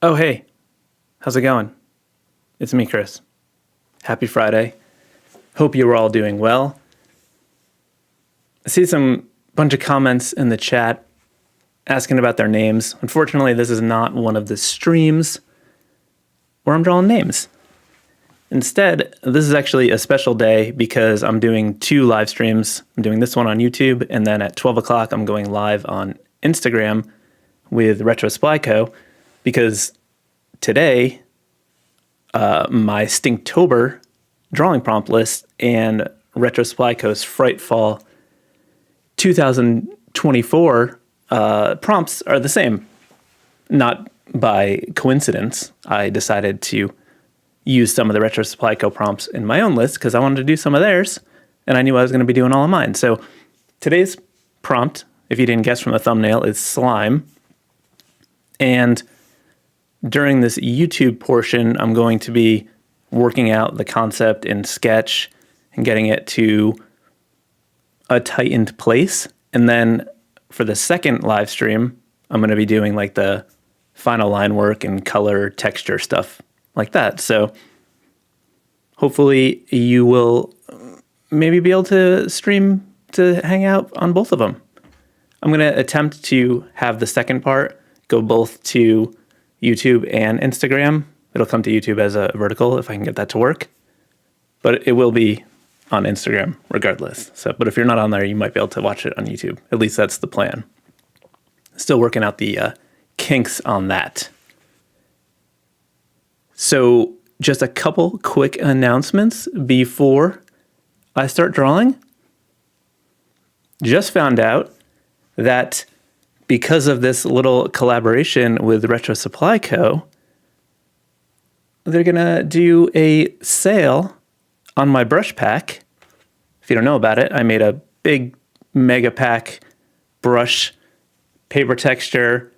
Oh, hey, how's it going? It's me, Chris. Happy Friday. Hope you were all doing well. I see some bunch of comments in the chat asking about their names. Unfortunately, this is not one of the streams where I'm drawing names. Instead, this is actually a special day because I'm doing two live streams. I'm doing this one on YouTube, and then at 12 o'clock, I'm going live on Instagram with Retro Supply Co. Because today, my stINKTOBER drawing prompt list and Retro Supply Co.'s Frightfall 2024 prompts are the same. Not by coincidence. I decided to use some of the Retro Supply Co. prompts in my own list because I wanted to do some of theirs, and I knew I was going to be doing all of mine. So today's prompt, if you didn't guess from the thumbnail, is slime. And during this YouTube portion, I'm going to be working out the concept in Sketch and getting it to a tightened place. And then for the second live stream, I'm going to be doing like the final line work and color, texture stuff like that. So hopefully you will maybe be able to stream to hang out on both of them. I'm going to attempt to have the second part go both to YouTube and Instagram. It'll come to YouTube as a vertical if I can get that to work, but it will be on Instagram regardless. So, but if you're not on there, you might be able to watch it on YouTube. At least that's the plan. Still working out the kinks on that. So just a couple quick announcements before I start drawing. Just found out that because of this little collaboration with Retro Supply Co., they're going to do a sale on my brush pack. If you don't know about it, I made a big mega pack brush, paper texture,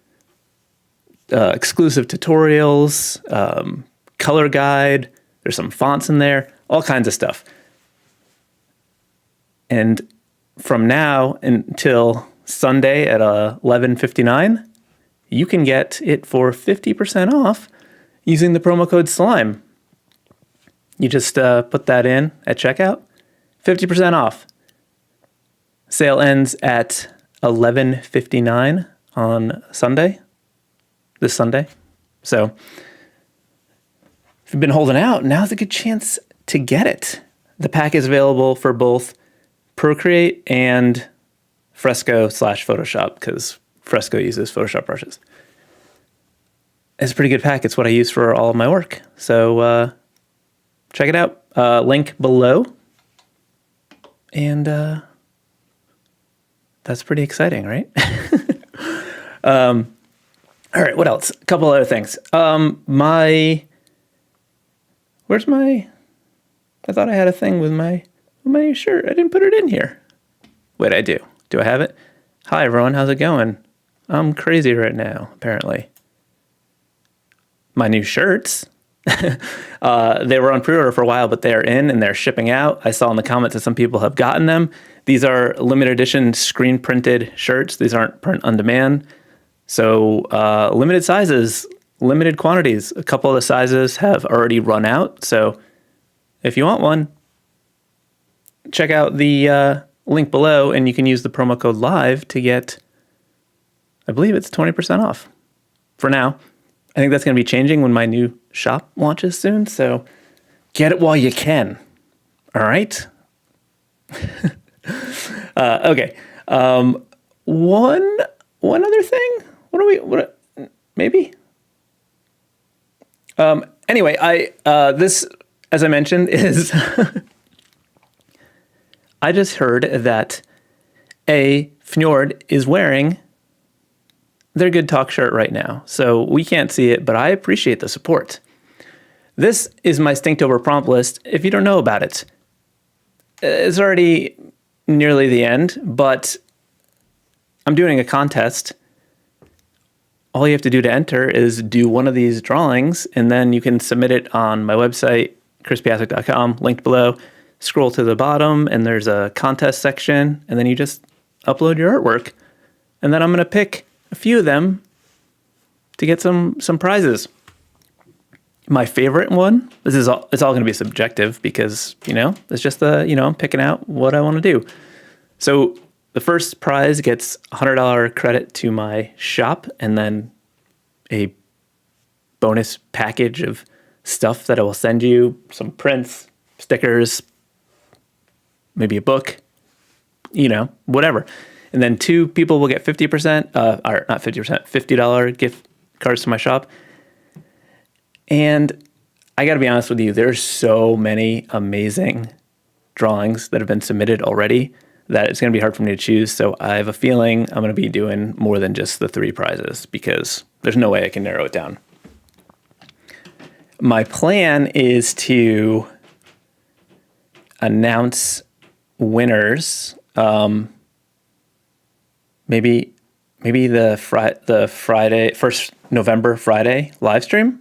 exclusive tutorials, color guide. There's some fonts in there, all kinds of stuff. And from now until Sunday at 11:59, you can get it for 50% off using the promo code SLIME. You just put that in at checkout, 50% off. Sale ends at 11:59 on Sunday, this Sunday. So if you've been holding out, now's a good chance to get it. The pack is available for both Procreate and Fresco/Photoshop because Fresco uses Photoshop brushes. It's a pretty good pack. It's what I use for all of my work. So check it out. Link below. And that's pretty exciting, right? All right, what else? A couple other things. Where's my... I thought I had a thing with my shirt. I didn't put it in here. Wait, I do. Do I have it? Hi, everyone. How's it going? I'm crazy right now, apparently. My new shirts. They were on pre-order for a while, but they're in and they're shipping out. I saw in the comments that some people have gotten them. These are limited edition screen printed shirts. These aren't print on demand. So limited sizes, limited quantities. A couple of the sizes have already run out. So if you want one, check out the link below, and you can use the promo code LIVE to get, I believe it's 20% off for now. I think that's going to be changing when my new shop launches soon, so get it while you can. All right? Okay. One other thing? Maybe? Anyway, this, as I mentioned, is... I just heard that Fjord is wearing their Good Talk shirt right now. So we can't see it, but I appreciate the support. This is my stINKTOBER prompt list. If you don't know about it, it's already nearly the end, but I'm doing a contest. All you have to do to enter is do one of these drawings, and then you can submit it on my website, chrispiascik.com, linked below. Scroll to the bottom and there's a contest section, and then you just upload your artwork. And then I'm going to pick a few of them to get some prizes. My favorite one, it's all going to be subjective because, it's just I'm picking out what I want to do. So the first prize gets $100 credit to my shop and then a bonus package of stuff that I will send you, some prints, stickers, maybe a book, whatever. And then 2 people will get 50%, or not 50%, $50 gift cards to my shop. And I got to be honest with you, there's so many amazing drawings that have been submitted already that it's going to be hard for me to choose. So I have a feeling I'm going to be doing more than just the 3 prizes because there's no way I can narrow it down. My plan is to announce winners. Maybe the Friday, 1st November Friday live stream.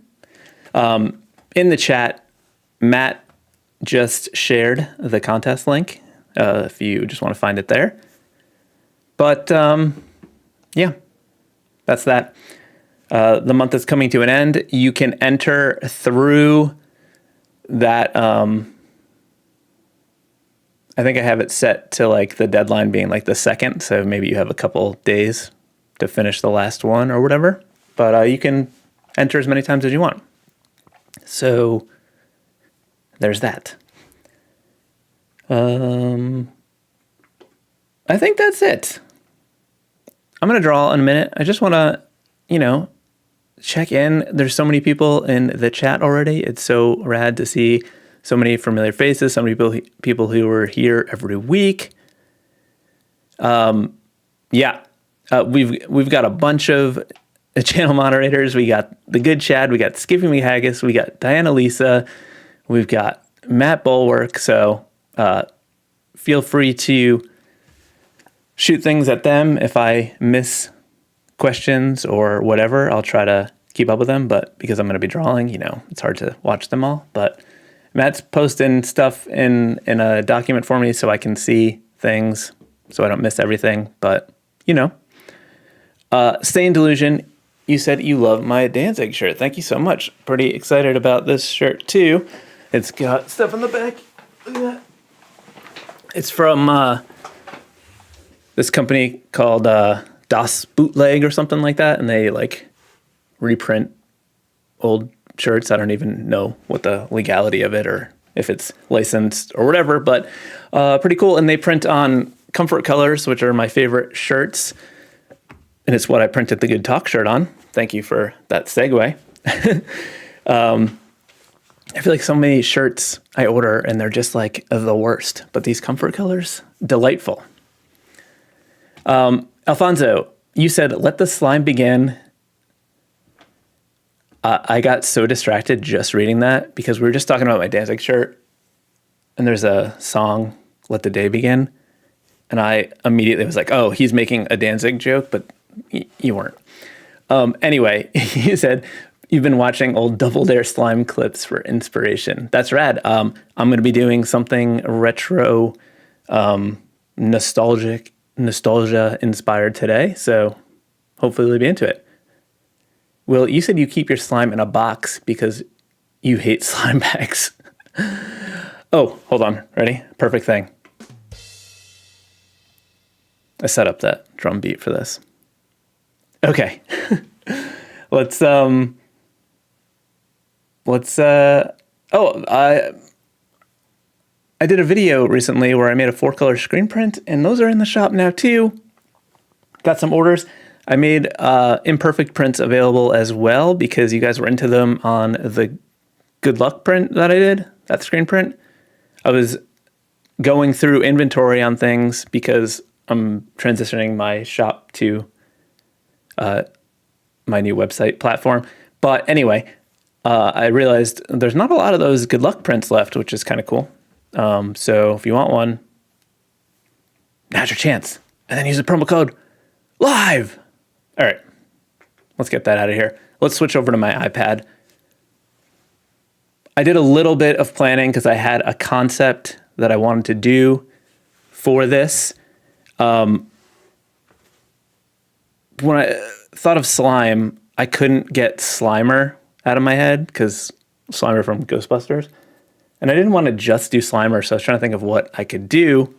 In the chat, Matt just shared the contest link, if you just want to find it there. But, yeah, that's that. The month is coming to an end. You can enter through that. I think I have it set to like the deadline being like the 2nd. So maybe you have a couple days to finish the last one or whatever. But you can enter as many times as you want. So there's that. I think that's it. I'm going to draw in a minute. I just want to, check in. There's so many people in the chat already. It's so rad to see so many familiar faces, so many people who are here every week. We've got a bunch of channel moderators. We got the good Chad. We got Skippy McHaggis. We got Diana Lisa. We've got Matt Bulwark. So feel free to shoot things at them. If I miss questions or whatever, I'll try to keep up with them. But because I'm going to be drawing, it's hard to watch them all. But Matt's posting stuff in a document for me so I can see things so I don't miss everything. But, Stay in Delusion, you said you love my Danzig shirt. Thank you so much. Pretty excited about this shirt, too. It's got stuff on the back. Look at that. It's from this company called Das Bootleg or something like that. And they, reprint old shirts. I don't even know what the legality of it or if it's licensed or whatever, but pretty cool. And they print on comfort colors, which are my favorite shirts. And it's what I printed the Good Talk shirt on. Thank you for that segue. I feel like so many shirts I order and they're just like the worst, but these comfort colors, delightful. Alfonso, you said, let the slime begin. I got so distracted just reading that because we were just talking about my Danzig shirt and there's a song, Let the Day Begin. And I immediately was like, oh, he's making a Danzig joke, but you weren't. Anyway, you said you've been watching old Double Dare slime clips for inspiration. That's rad. I'm going to be doing something retro, nostalgia inspired today. So hopefully you'll be into it. Will, you said you keep your slime in a box because you hate slime bags. Oh, hold on. Ready? Perfect thing. I set up that drum beat for this. Okay. I did a video recently where I made a 4-color screen print, and those are in the shop now too. Got some orders. I made imperfect prints available as well because you guys were into them on the Good Luck print that I did, that screen print. I was going through inventory on things because I'm transitioning my shop to my new website platform. But anyway, I realized there's not a lot of those Good Luck prints left, which is kind of cool. So if you want one, now's your chance. And then use the promo code LIVE. All right, let's get that out of here. Let's switch over to my iPad. I did a little bit of planning because I had a concept that I wanted to do for this. When I thought of slime, I couldn't get Slimer out of my head because Slimer from Ghostbusters. And I didn't want to just do Slimer, so I was trying to think of what I could do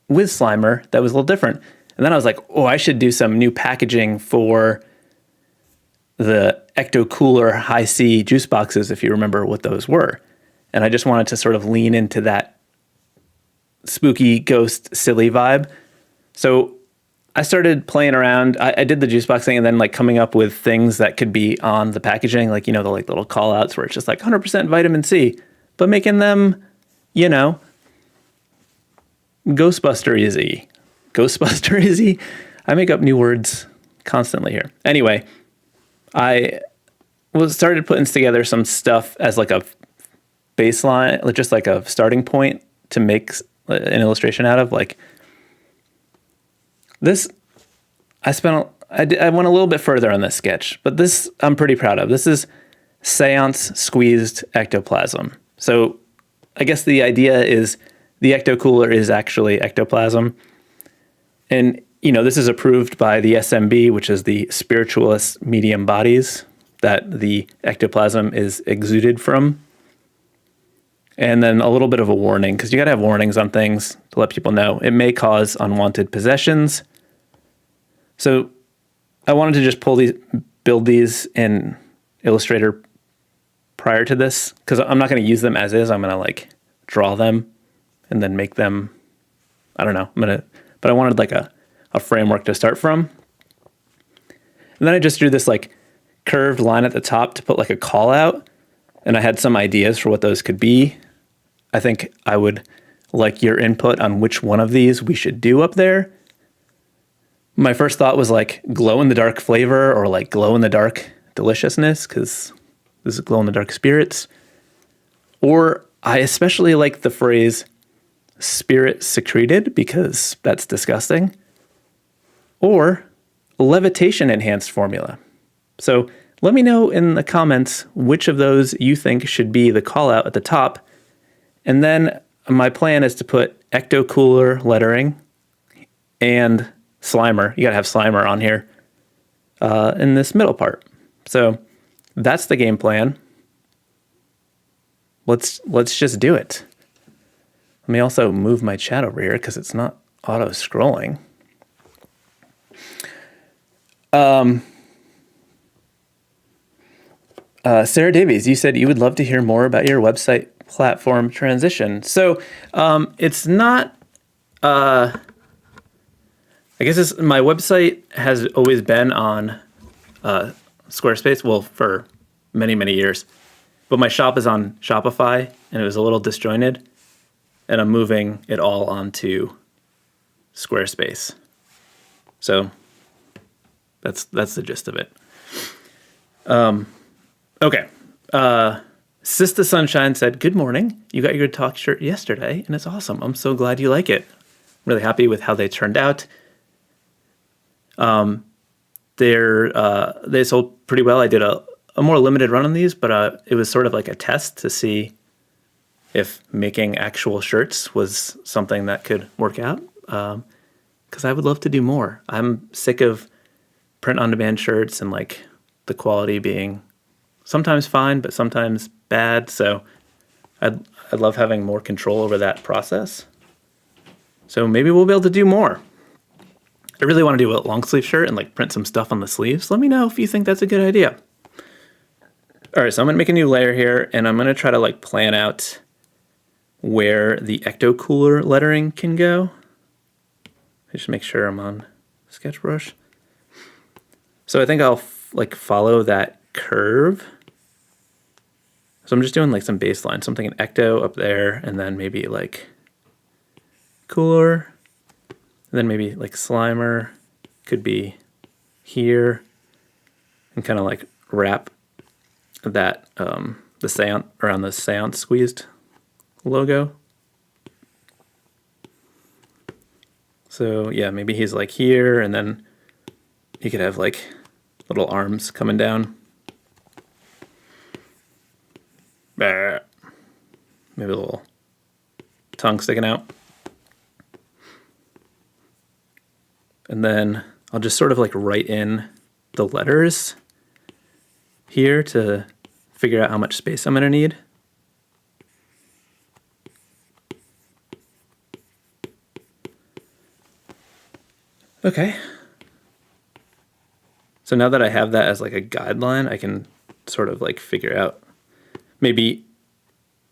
with Slimer that was a little different. And then I was like, oh, I should do some new packaging for the Ecto Cooler High C juice boxes, if you remember what those were. And I just wanted to sort of lean into that spooky ghost silly vibe. So I started playing around. I did the juice box thing and then like coming up with things that could be on the packaging, like, you know, the like little call outs where it's just like 100% vitamin C, but making them, you know, Ghostbuster easy. Ghostbuster easy. I make up new words constantly here. Anyway, I started putting together some stuff as like a baseline, just like a starting point to make an illustration out of. Like this, I went a little bit further on this sketch, but this I'm pretty proud of. This is seance squeezed ectoplasm. So I guess the idea is the ecto cooler is actually ectoplasm. And, you know, this is approved by the SMB, which is the spiritualist medium bodies that the ectoplasm is exuded from. And then a little bit of a warning, because you got to have warnings on things to let people know. It may cause unwanted possessions. So I wanted to just build these in Illustrator prior to this, because I'm not going to use them as is. I'm going to like draw them and then make them, I don't know, but I wanted like a framework to start from. And then I just drew this like curved line at the top to put like a call out. And I had some ideas for what those could be. I think I would like your input on which one of these we should do up there. My first thought was like glow in the dark flavor or like glow in the dark deliciousness, because this is glow in the dark spirits. Or I especially like the phrase spirit secreted, because that's disgusting. Or levitation enhanced formula. So let me know in the comments which of those you think should be the call out at the top. And then my plan is to put ecto cooler lettering and Slimer. You gotta have Slimer on here in this middle part. So that's the game plan. Let's just do it. Let me also move my chat over here because it's not auto scrolling. Sarah Davies, you said you would love to hear more about your website platform transition. So it's not, I guess my website has always been on Squarespace, well, for many, many years. But my shop is on Shopify, and it was a little disjointed. And I'm moving it all onto Squarespace. So that's the gist of it. Okay. Sista Sunshine said, good morning. You got your Good Talk shirt yesterday, and it's awesome. I'm so glad you like it. I'm really happy with how they turned out. They sold pretty well. I did a more limited run on these, but it was sort of like a test to see if making actual shirts was something that could work out. Because I would love to do more. I'm sick of print-on-demand shirts and like the quality being sometimes fine, but sometimes bad. So I'd love having more control over that process. So maybe we'll be able to do more. I really want to do a long sleeve shirt and like print some stuff on the sleeves. Let me know if you think that's a good idea. All right, so I'm gonna make a new layer here, and I'm gonna try to like plan out where the ecto cooler lettering can go. Just make sure I'm on sketch brush. So I think I'll like follow that curve. So I'm just doing like some baseline, something in ecto up there, and then maybe like cooler, and then maybe like Slimer could be here, and kind of like wrap that the seance around the seance squeezed logo. So yeah, maybe he's like here, and then he could have like little arms coming down. Maybe a little tongue sticking out. And then I'll just sort of like write in the letters here to figure out how much space I'm going to need. Okay. So now that I have that as like a guideline, I can sort of like figure out, maybe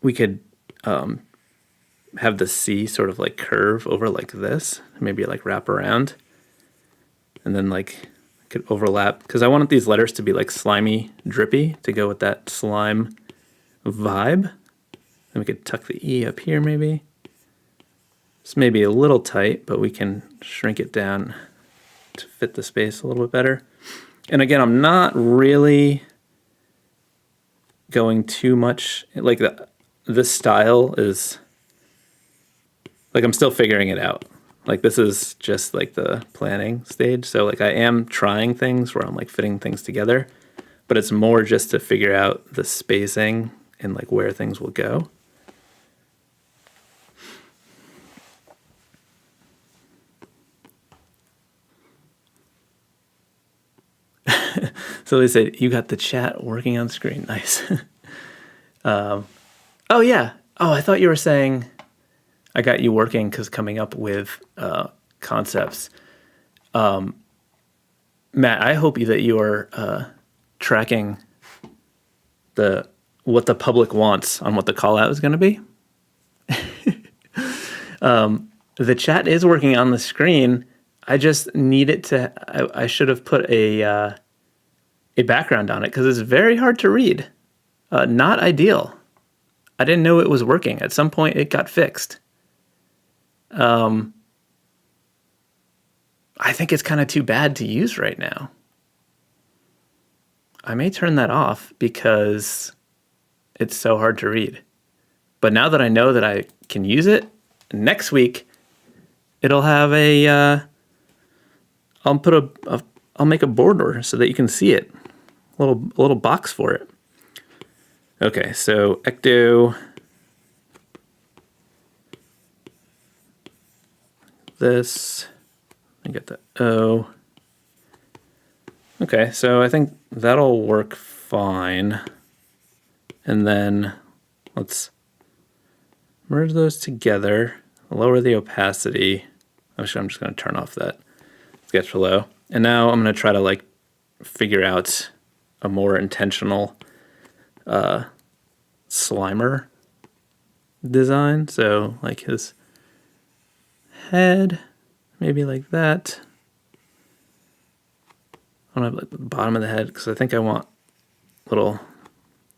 we could have the C sort of like curve over like this, maybe like wrap around, and then like could overlap, because I wanted these letters to be like slimy, drippy to go with that slime vibe. Then we could tuck the E up here maybe. It's maybe a little tight, but we can shrink it down to fit the space a little bit better. And again, I'm not really going too much, like this style is, like I'm still figuring it out. Like this is just like the planning stage. So like I am trying things where I'm like fitting things together, but it's more just to figure out the spacing and like where things will go. So they said, you got the chat working on screen. Nice. Oh, yeah. Oh, I thought you were saying I got you working because coming up with concepts. Matt, I hope that you are tracking what the public wants on what the call out is going to be. The chat is working on the screen. I just need it to. I should have put a background on it because it's very hard to read. Not ideal. I didn't know it was working. At some point, it got fixed. I think it's kind of too bad to use right now. I may turn that off because it's so hard to read. But now that I know that I can use it, next week it'll have I'll make a border so that you can see it. A little box for it. Okay, so ecto. This. I get the O. Okay, so I think that'll work fine. And then let's merge those together, lower the opacity. Actually, I'm just going to turn off that sketch below. And now I'm going to try to like figure out a more intentional Slimer design. So like his head, maybe like that. I don't have like the bottom of the head because I think I want little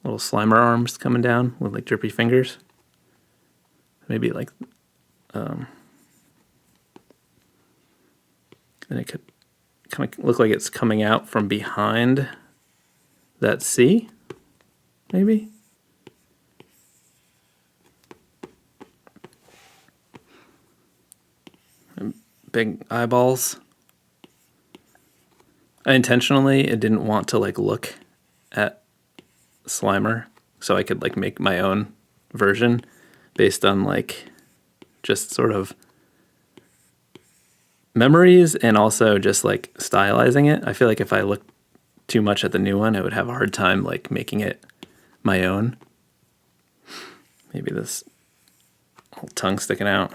Slimer arms coming down with like drippy fingers. Maybe like, then it could kind of look like it's coming out from behind that C, maybe. And big eyeballs. I intentionally didn't want to like look at Slimer, so I could like make my own version based on like just sort of memories and also just like stylizing it. I feel like if I looked too much at the new one, I would have a hard time like making it my own. Maybe this whole tongue sticking out.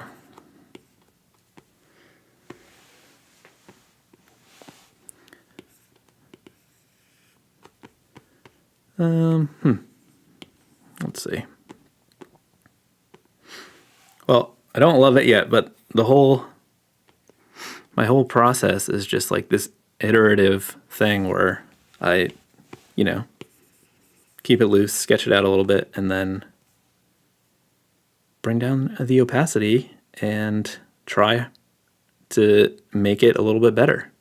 Let's see. Well, I don't love it yet, but my whole process is just like this iterative thing where I, keep it loose, sketch it out a little bit, and then bring down the opacity and try to make it a little bit better.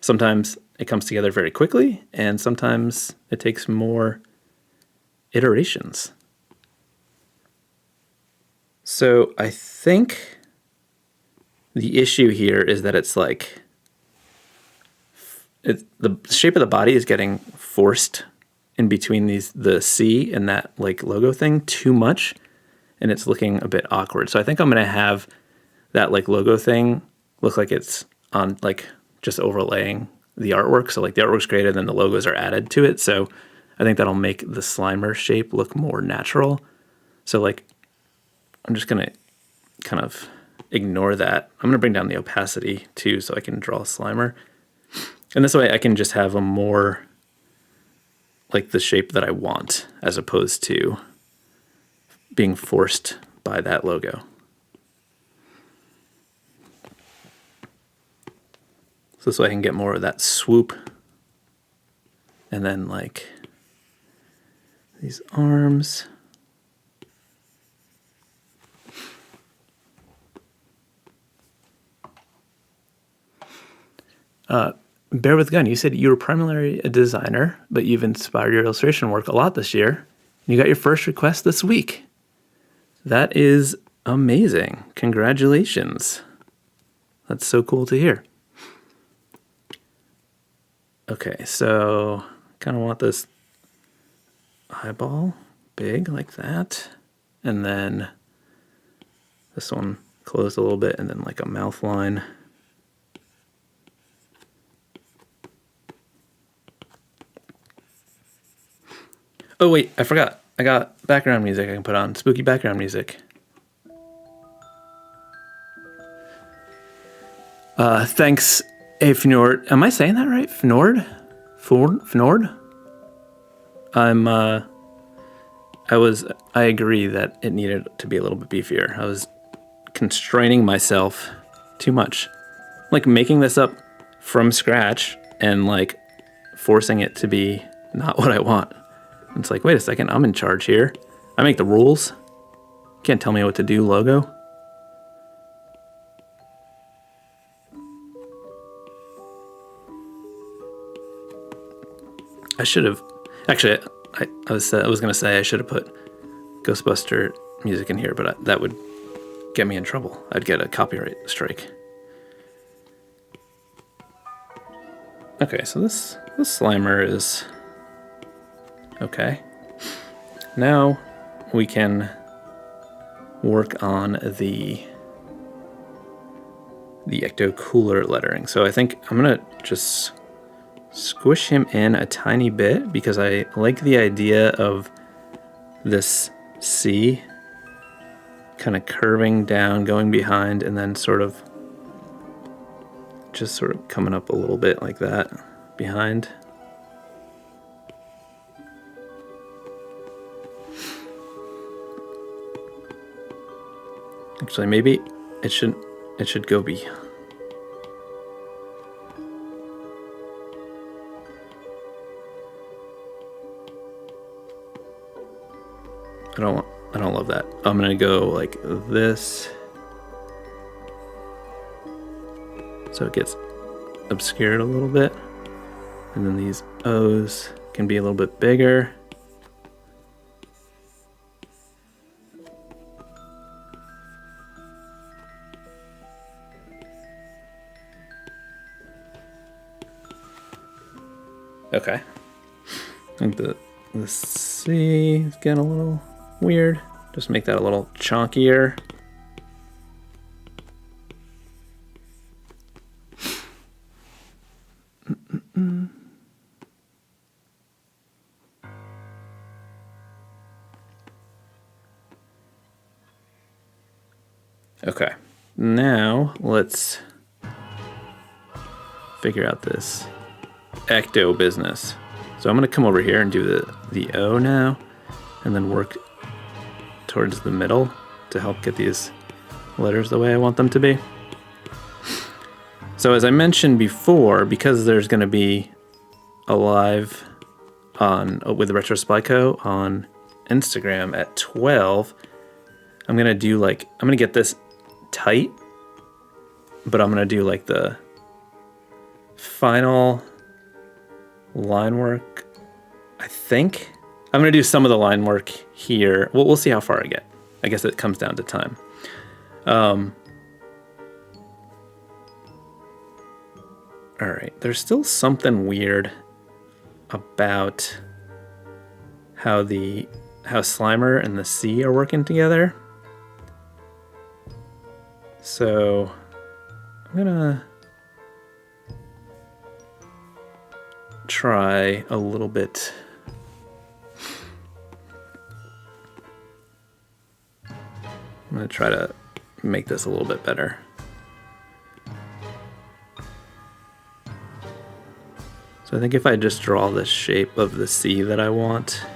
Sometimes it comes together very quickly, and sometimes it takes more iterations. So I think the issue here is that it's like the shape of the body is getting forced in between the C and that like logo thing too much, and it's looking a bit awkward. So I think I'm going to have that like logo thing look like it's on like just overlaying the artwork. So like the artwork's created and then the logos are added to it. So I think that'll make the Slimer shape look more natural. So like, I'm just gonna kind of ignore that. I'm gonna bring down the opacity too so I can draw a Slimer. And this way I can just have a more like the shape that I want as opposed to being forced by that logo. So this way I can get more of that swoop. And then like these arms. Bear with Gun, you said you were primarily a designer, but you've inspired your illustration work a lot this year. You got your first request this week. That is amazing. Congratulations. That's so cool to hear. Okay, so kind of want this eyeball big like that. And then this one closed a little bit and then like a mouth line. Oh wait, I forgot. I got background music I can put on. Spooky background music. Thanks, Fnord. Am I saying that right? Fnord? Fnord? I agree that it needed to be a little bit beefier. I was constraining myself too much. Like making this up from scratch and like forcing it to be not what I want. It's like, wait a second, I'm in charge here. I make the rules. You can't tell me what to do, logo. I should have, actually, I was gonna say I should have put Ghostbuster music in here, but that would get me in trouble. I'd get a copyright strike. Okay, so this Slimer is okay. Now we can work on the Ecto Cooler lettering. So I think I'm gonna just squish him in a tiny bit because I like the idea of this C kind of curving down, going behind, and then sort of coming up a little bit like that behind. Actually, maybe it should go be. I don't love that. I'm gonna go like this. So it gets obscured a little bit. And then these O's can be a little bit bigger. Okay. I think the C is getting a little weird. Just make that a little chunkier. Okay, now let's figure out this ecto business. So I'm gonna come over here and do the O now, and then work towards the middle to help get these letters the way I want them to be. So as I mentioned before, because there's gonna be a live with the Retro Supply Co. on Instagram at 12, I'm gonna get this tight, but I'm gonna do like the final line work. I think I'm gonna do some of the line work here. We'll see how far I get. I guess it comes down to time. All right, there's still something weird about how Slimer and the C are working together. So I'm gonna try a little bit I'm gonna try to make this a little bit better. So I think if I just draw the shape of the C that I want,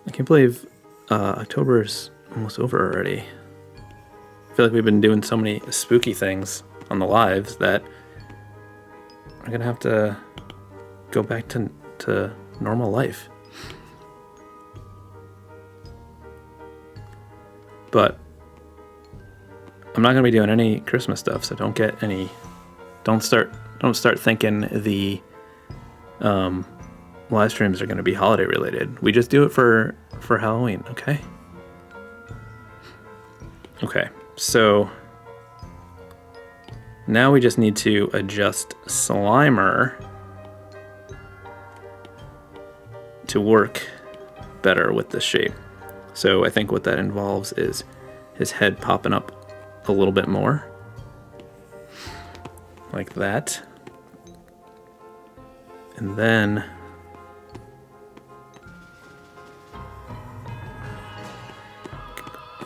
I can't believe October's almost over already. I feel like we've been doing so many spooky things on the lives that we're gonna have to go back to normal life. But I'm not gonna be doing any Christmas stuff, so don't start thinking the live streams are gonna be holiday related. We just do it for Halloween, okay? Okay, so now we just need to adjust Slimer to work better with the shape. So I think what that involves is his head popping up a little bit more, like that. And then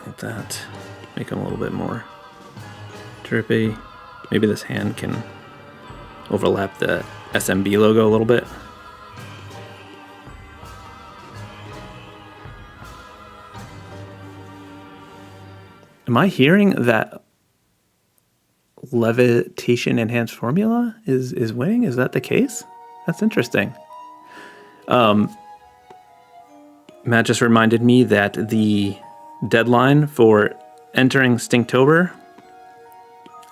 like that, make him a little bit more drippy. Maybe this hand can overlap the SMB logo a little bit. Am I hearing that levitation enhanced formula is winning? Is that the case? That's interesting. Matt just reminded me that the deadline for entering Stinktober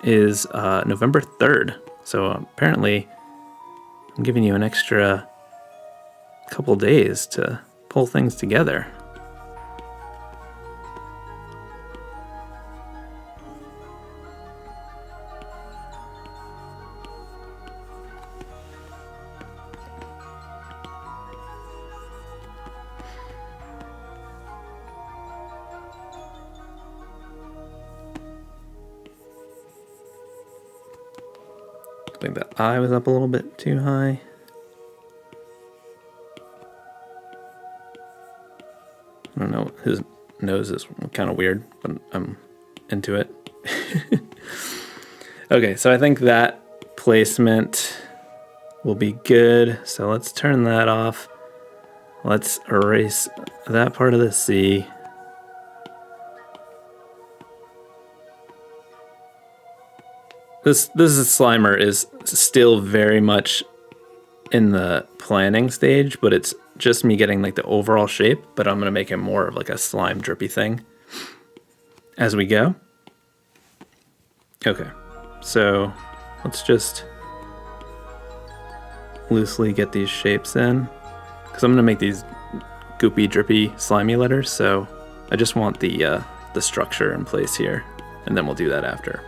is November 3rd. So apparently I'm giving you an extra couple days to pull things together. I think the eye was up a little bit too high. I don't know, his nose is kind of weird, but I'm into it. Okay, so I think that placement will be good. So let's turn that off. Let's erase that part of the C. This Slimer is still very much in the planning stage, but it's just me getting like the overall shape, but I'm gonna make it more of like a slime drippy thing as we go. Okay, so let's just loosely get these shapes in, because I'm gonna make these goopy, drippy, slimy letters, so I just want the structure in place here, and then we'll do that after.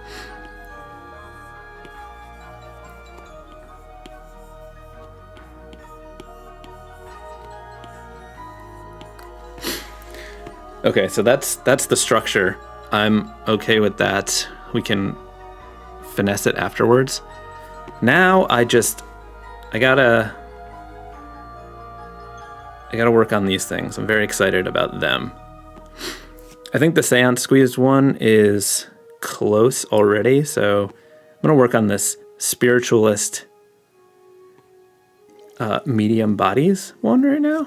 Okay, so that's the structure. I'm okay with that. We can finesse it afterwards. Now I gotta work on these things. I'm very excited about them. I think the Seance Squeezed one is close already, so I'm gonna work on this Spiritualist medium bodies one right now.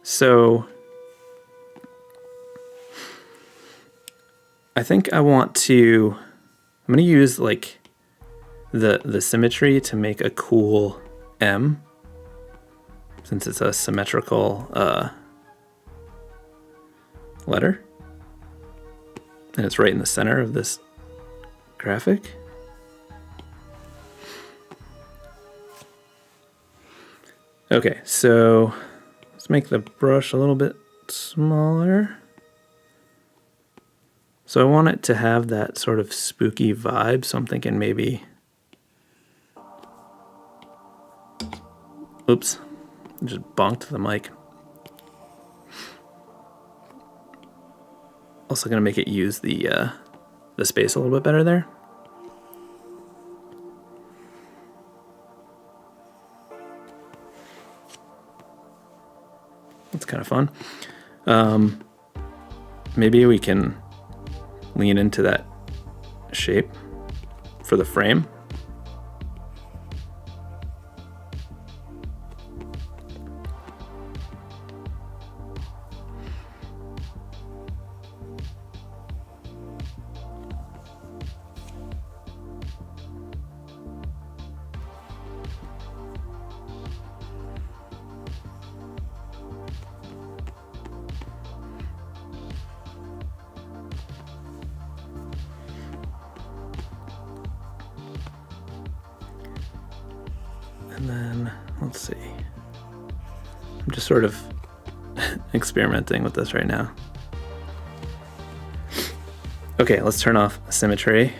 So I think I'm gonna use like the symmetry to make a cool M, since it's a symmetrical letter. And it's right in the center of this graphic. Okay, so let's make the brush a little bit smaller. So I want it to have that sort of spooky vibe, so I'm thinking maybe... Oops, I just bonked the mic. Also gonna make it use the space a little bit better there. That's kind of fun. Maybe we can lean into that shape for the frame. And then, let's see. I'm just sort of experimenting with this right now. Okay, let's turn off symmetry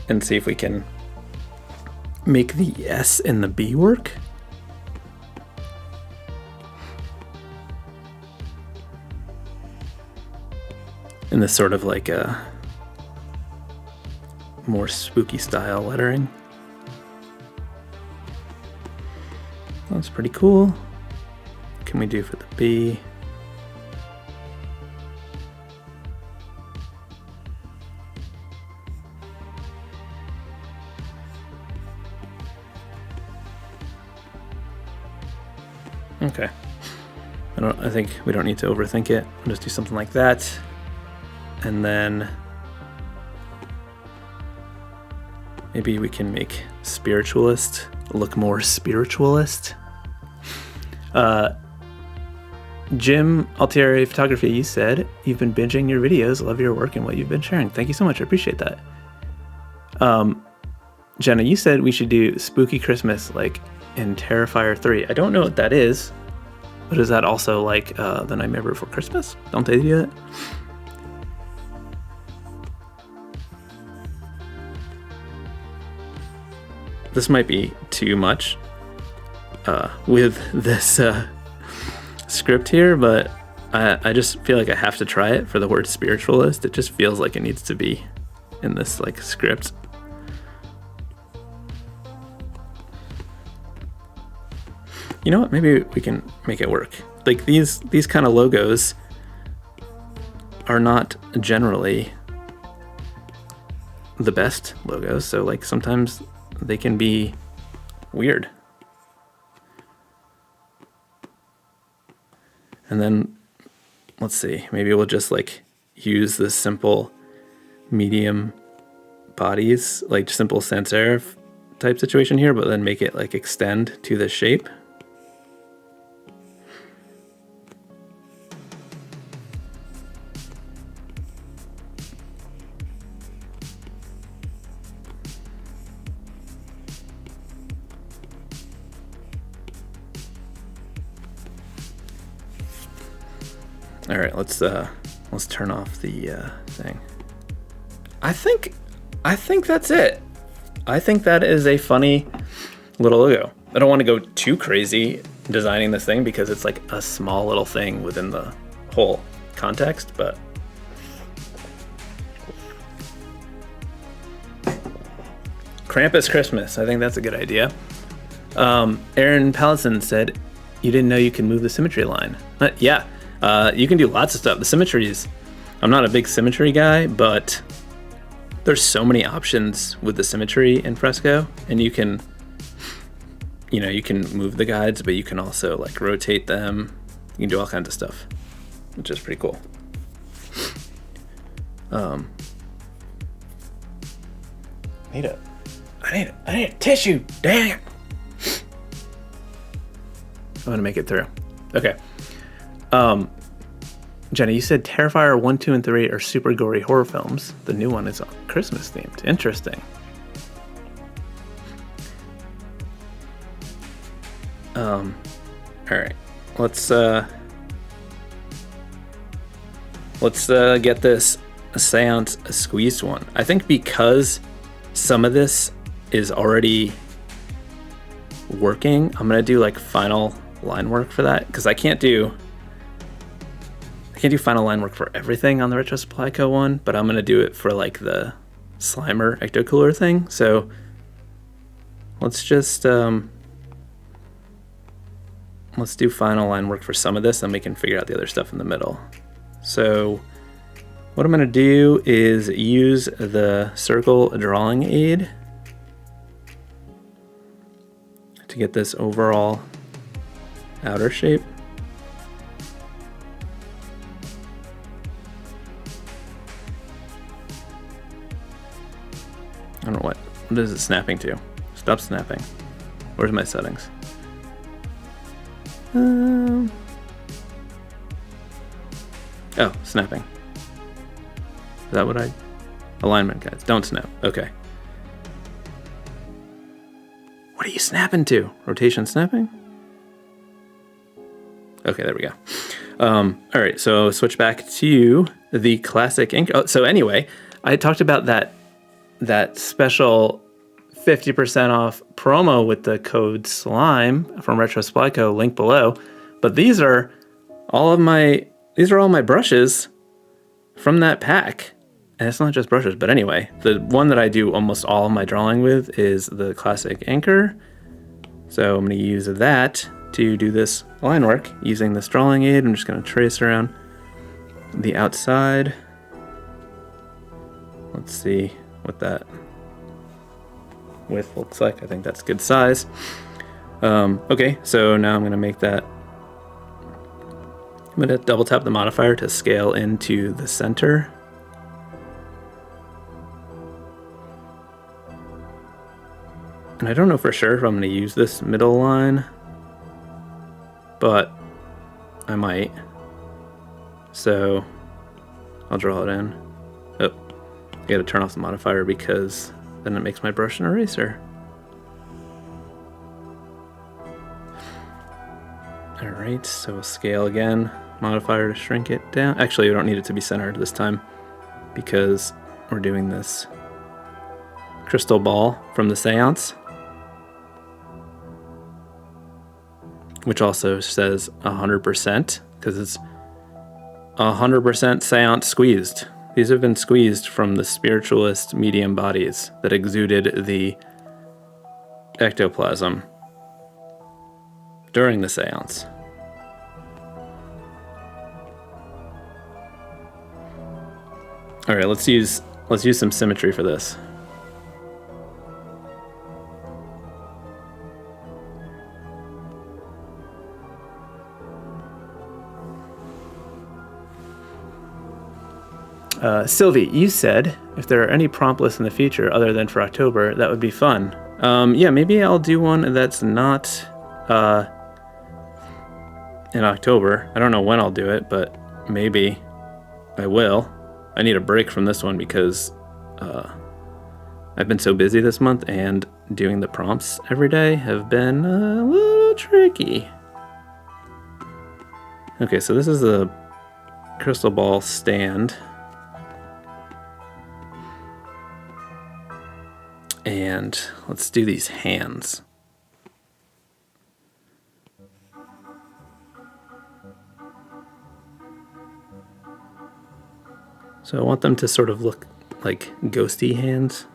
and see if we can make the S and the B work. In this sort of like a more spooky style lettering. That's pretty cool. What can we do for the B? Okay. I think we don't need to overthink it. I'll just do something like that. And then maybe we can make spiritualist look more spiritualist. Jim Altieri Photography, you said you've been binging your videos, love your work and what you've been sharing. Thank you so much, I appreciate that. Jenna, you said we should do Spooky Christmas like in Terrifier 3. I don't know what that is, but is that also like The Nightmare Before Christmas? Don't they do that? This might be too much with this script here, but I just feel like I have to try it for the word spiritualist. It just feels like it needs to be in this like script. You know what? Maybe we can make it work. Like these kind of logos are not generally the best logos, so like sometimes they can be weird. And then let's see, maybe we'll just like use the simple medium bodies, like simple sans serif type situation here, but then make it like extend to the shape. All right, let's turn off the thing. I think that's it. I think that is a funny little logo. I don't want to go too crazy designing this thing because it's like a small little thing within the whole context, but Krampus Christmas. I think that's a good idea. Aaron Pallison said, you didn't know you can move the symmetry line. Yeah. You can do lots of stuff. The symmetries, I'm not a big symmetry guy, but there's so many options with the symmetry in Fresco, and you can move the guides, but you can also like rotate them. You can do all kinds of stuff, which is pretty cool. I need a tissue, dang it. I'm gonna make it through. Okay. Jenny, you said Terrifier 1, 2, and 3 are super gory horror films. The new one is Christmas themed. Interesting. All right. Let's get this seance squeezed one. I think because some of this is already working, I'm gonna do like final line work for that because I can't do can't do final line work for everything on the Retro Supply Co. one, but I'm gonna do it for like the Slimer Ectocooler thing. So let's just let's do final line work for some of this, and we can figure out the other stuff in the middle. So what I'm gonna do is use the circle drawing aid to get this overall outer shape. I don't know what is it snapping to? Stop snapping. Where's my settings? Oh, snapping. Is that what alignment guides? Don't snap. Okay. What are you snapping to? Rotation snapping? Okay, there we go. All right, so switch back to the classic ink. Oh, so anyway, I talked about that special 50% off promo with the code SLIME from Retro Supply Co. Link below. But these are all my brushes from that pack. And it's not just brushes, but anyway, the one that I do almost all of my drawing with is the classic anchor. So I'm going to use that to do this line work using this drawing aid. I'm just going to trace around the outside. Let's see what that width looks like. I think that's good size. Okay, so now I'm going to make that. I'm going to double tap the modifier to scale into the center. And I don't know for sure if I'm going to use this middle line, but I might. So I'll draw it in. Oh, I got to turn off the modifier because then it makes my brush an eraser. All right, so scale again, modifier to shrink it down. Actually, we don't need it to be centered this time because we're doing this crystal ball from the seance, which also says 100% because it's 100% seance squeezed. These have been squeezed from the spiritualist medium bodies that exuded the ectoplasm during the seance. All right, let's use some symmetry for this. Sylvie, you said if there are any prompt lists in the future other than for October, that would be fun. Yeah, maybe I'll do one that's not in October. I don't know when I'll do it, but maybe I will. I need a break from this one because I've been so busy this month, and doing the prompts every day have been a little tricky. Okay, so this is a crystal ball stand. And let's do these hands. So I want them to sort of look like ghosty hands.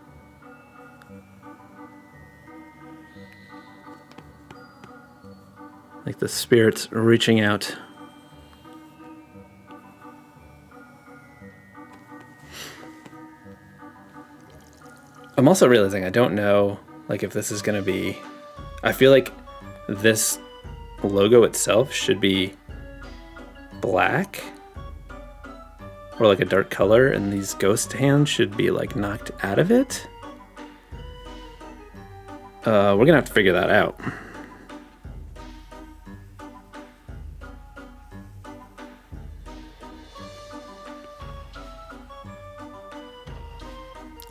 Like the spirits reaching out. I'm also realizing I don't know like if this is gonna be, I feel like this logo itself should be black or like a dark color, and these ghost hands should be like knocked out of it. We're gonna have to figure that out.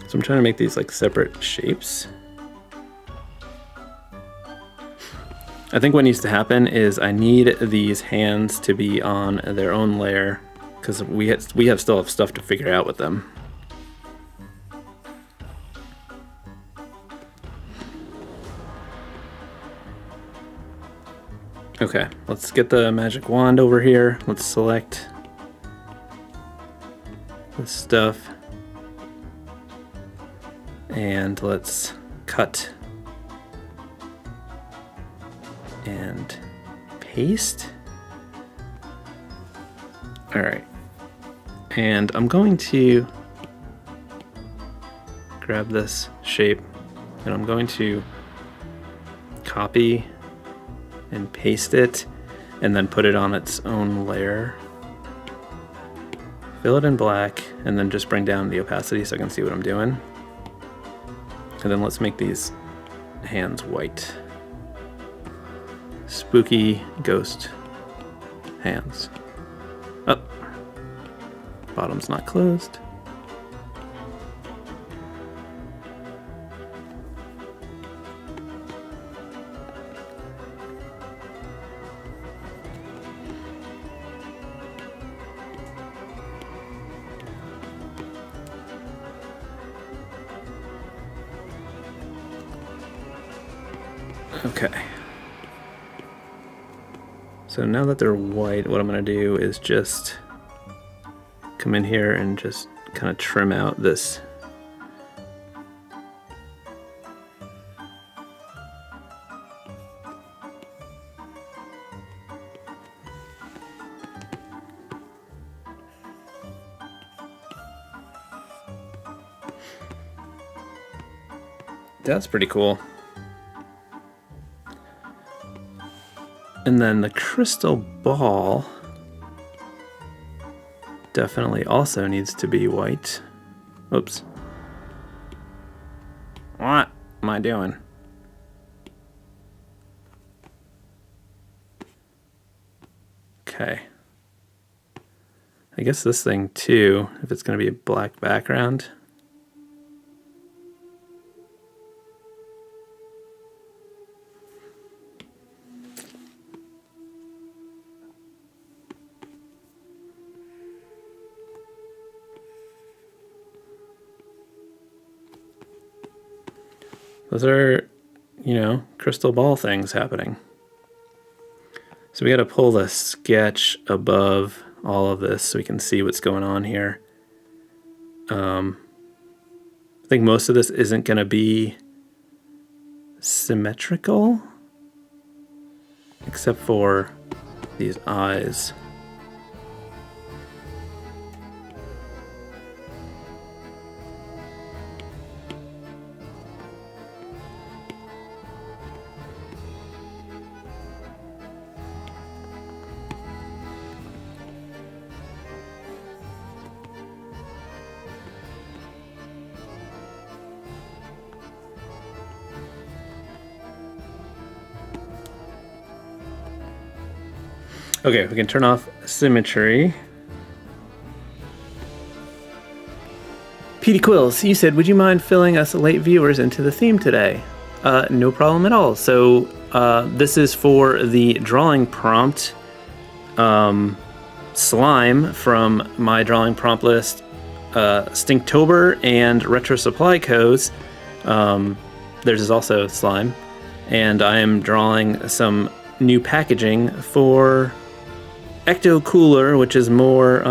So I'm trying to make these like separate shapes. I think what needs to happen is I need these hands to be on their own layer because we still have stuff to figure out with them. Okay, let's get the magic wand over here. Let's select this stuff. And let's cut and paste. All right. And I'm going to grab this shape and I'm going to copy and paste it and then put it on its own layer. Fill it in black and then just bring down the opacity so I can see what I'm doing. And then let's make these hands white. Spooky ghost hands. Oh, bottom's not closed. Okay. So now that they're white, what I'm going to do is just come in here and just kind of trim out this. That's pretty cool. And then the crystal ball definitely also needs to be white. Oops. What am I doing? Okay. I guess this thing too, if it's going to be a black background. Those are, you know, crystal ball things happening. So we got to pull the sketch above all of this so we can see what's going on here. I think most of this isn't going to be symmetrical, except for these eyes. Okay, we can turn off symmetry. Petey Quills, you said, would you mind filling us late viewers into the theme today? No problem at all. So this is for the drawing prompt slime from my drawing prompt list, Stinktober and Retro Supply Co's. Theirs is also slime. And I am drawing some new packaging for Ecto Cooler, which is more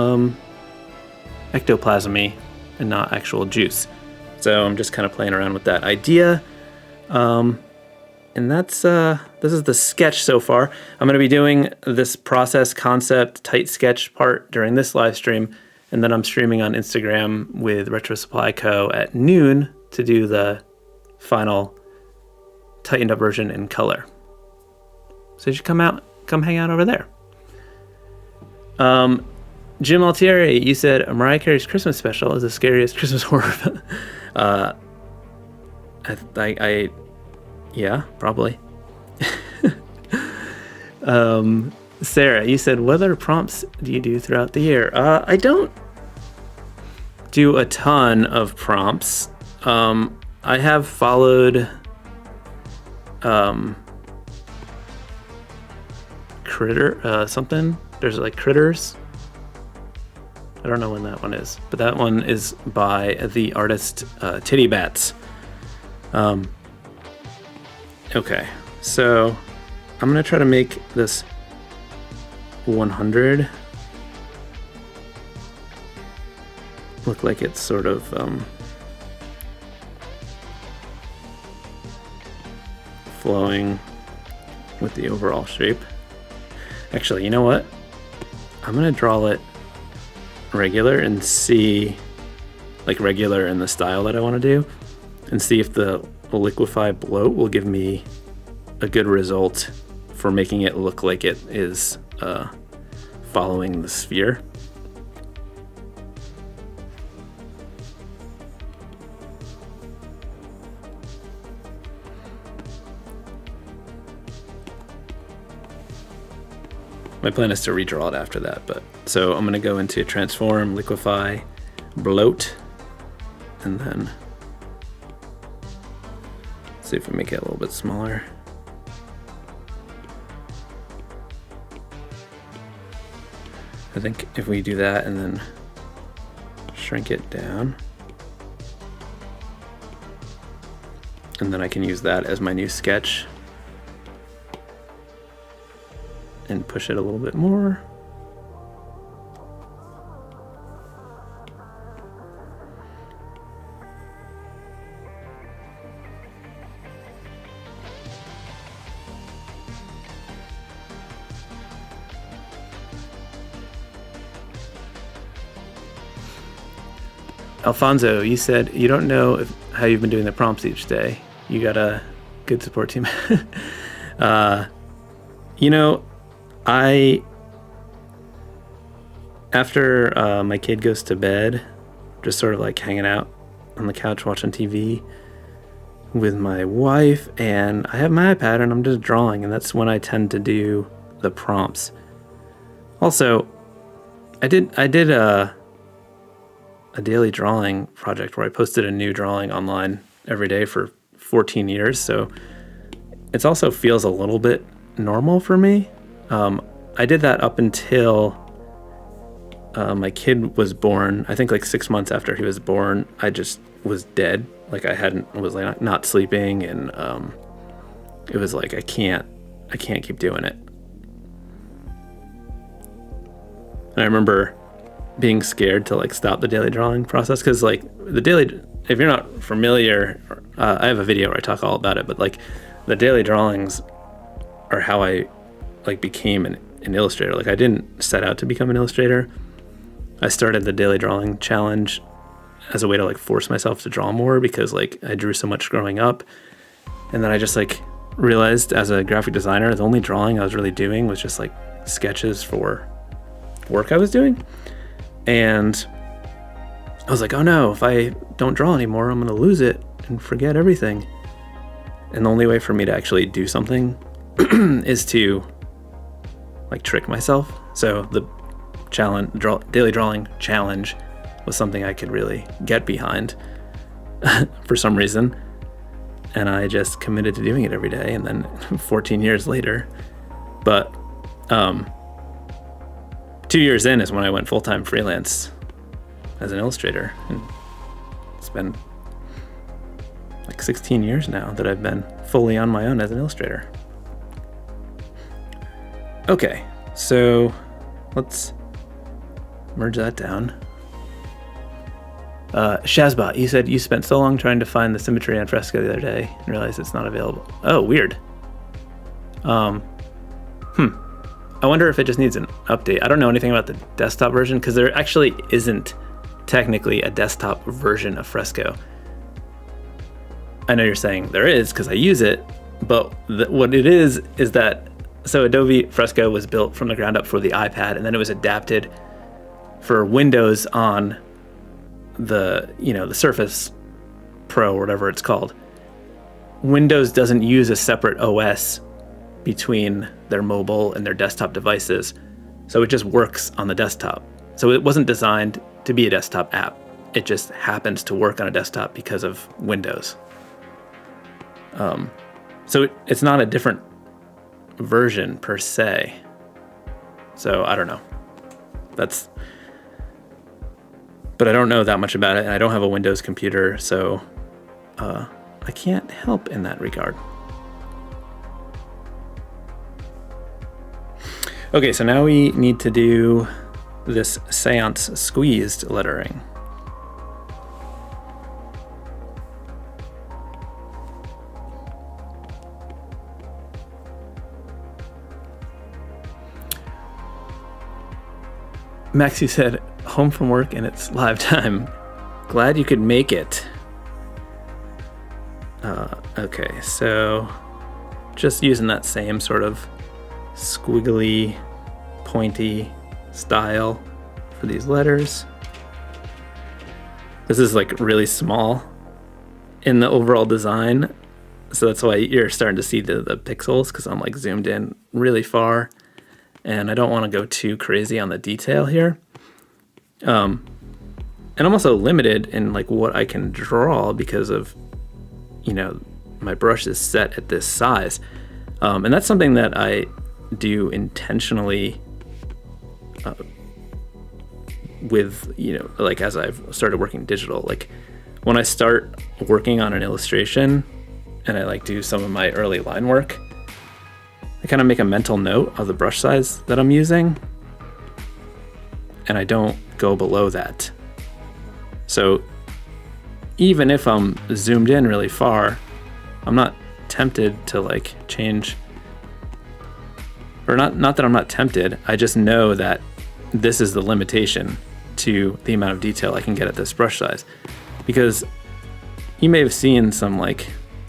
ectoplasmy and not actual juice. So I'm just kind of playing around with that idea. And that's this is the sketch so far. I'm going to be doing this process concept tight sketch part during this live stream, and then I'm streaming on Instagram with Retro Supply Co. at noon to do the final tightened up version in color. So you should come hang out over there. Jim Altieri, you said Mariah Carey's Christmas special is the scariest Christmas horror film. Yeah, probably. Sarah, you said, what other prompts do you do throughout the year? I don't do a ton of prompts. I have followed something. There's like Critters. I don't know when that one is, but that one is by the artist Titty Bats. Okay, so I'm gonna try to make this 100 look like it's sort of flowing with the overall shape. Actually, you know what? I'm gonna draw it regular and see, like regular in the style that I want to do, and see if the liquefy bloat will give me a good result for making it look like it is following the sphere. My plan is to redraw it after that, but so I'm gonna go into transform, liquefy, bloat, and then see if we make it a little bit smaller. I think if we do that and then shrink it down, and then I can use that as my new sketch and push it a little bit more. Alfonso, you said you don't know how you've been doing the prompts each day. You got a good support team. You know, after my kid goes to bed, just sort of like hanging out on the couch watching TV with my wife, and I have my iPad and I'm just drawing, and that's when I tend to do the prompts. Also, I did a daily drawing project where I posted a new drawing online every day for 14 years, so it also feels a little bit normal for me. I did that up until my kid was born. I think like 6 months after he was born, I just was dead. Like I was like not sleeping, and it was like I can't keep doing it. And I remember being scared to like stop the daily drawing process, because like if you're not familiar, I have a video where I talk all about it, but like the daily drawings are how I like became an illustrator. Like I didn't set out to become an illustrator. I started the daily drawing challenge as a way to like force myself to draw more, because like I drew so much growing up, and then I just like realized as a graphic designer the only drawing I was really doing was just like sketches for work I was doing. And I was like, oh no, if I don't draw anymore, I'm gonna lose it and forget everything. And the only way for me to actually do something is to like trick myself. So the daily drawing challenge was something I could really get behind for some reason. And I just committed to doing it every day. And then 14 years later, but 2 years in is when I went full-time freelance as an illustrator. And it's been like 16 years now that I've been fully on my own as an illustrator. Okay, so let's merge that down. Shazbot, you said you spent so long trying to find the symmetry on Fresco the other day and realized it's not available. Oh, weird. I wonder if it just needs an update. I don't know anything about the desktop version, because there actually isn't technically a desktop version of Fresco. I know you're saying there is because I use it, but what it is that, so Adobe Fresco was built from the ground up for the iPad, and then it was adapted for Windows on the Surface Pro or whatever it's called. Windows doesn't use a separate OS between their mobile and their desktop devices, so it just works on the desktop. So it wasn't designed to be a desktop app. It just happens to work on a desktop because of Windows. So it's not a different version per se. So I don't know. But I don't know that much about it, and I don't have a Windows computer, so I can't help in that regard. Okay, so now we need to do this seance squeezed lettering. Maxie said, home from work and it's live time. Glad you could make it. Okay, so just using that same sort of squiggly, pointy style for these letters. This is like really small in the overall design, so that's why you're starting to see the pixels, because I'm like zoomed in really far, and I don't want to go too crazy on the detail here. And I'm also limited in like what I can draw because of, you know, my brush is set at this size. And that's something that I do intentionally with, you know, like as I've started working digital. Like when I start working on an illustration and I like do some of my early line work, I kind of make a mental note of the brush size that I'm using, and I don't go below that. So even if I'm zoomed in really far, I'm not tempted to like change, or not that I'm not tempted, I just know that this is the limitation to the amount of detail I can get at this brush size. Because you may have seen some like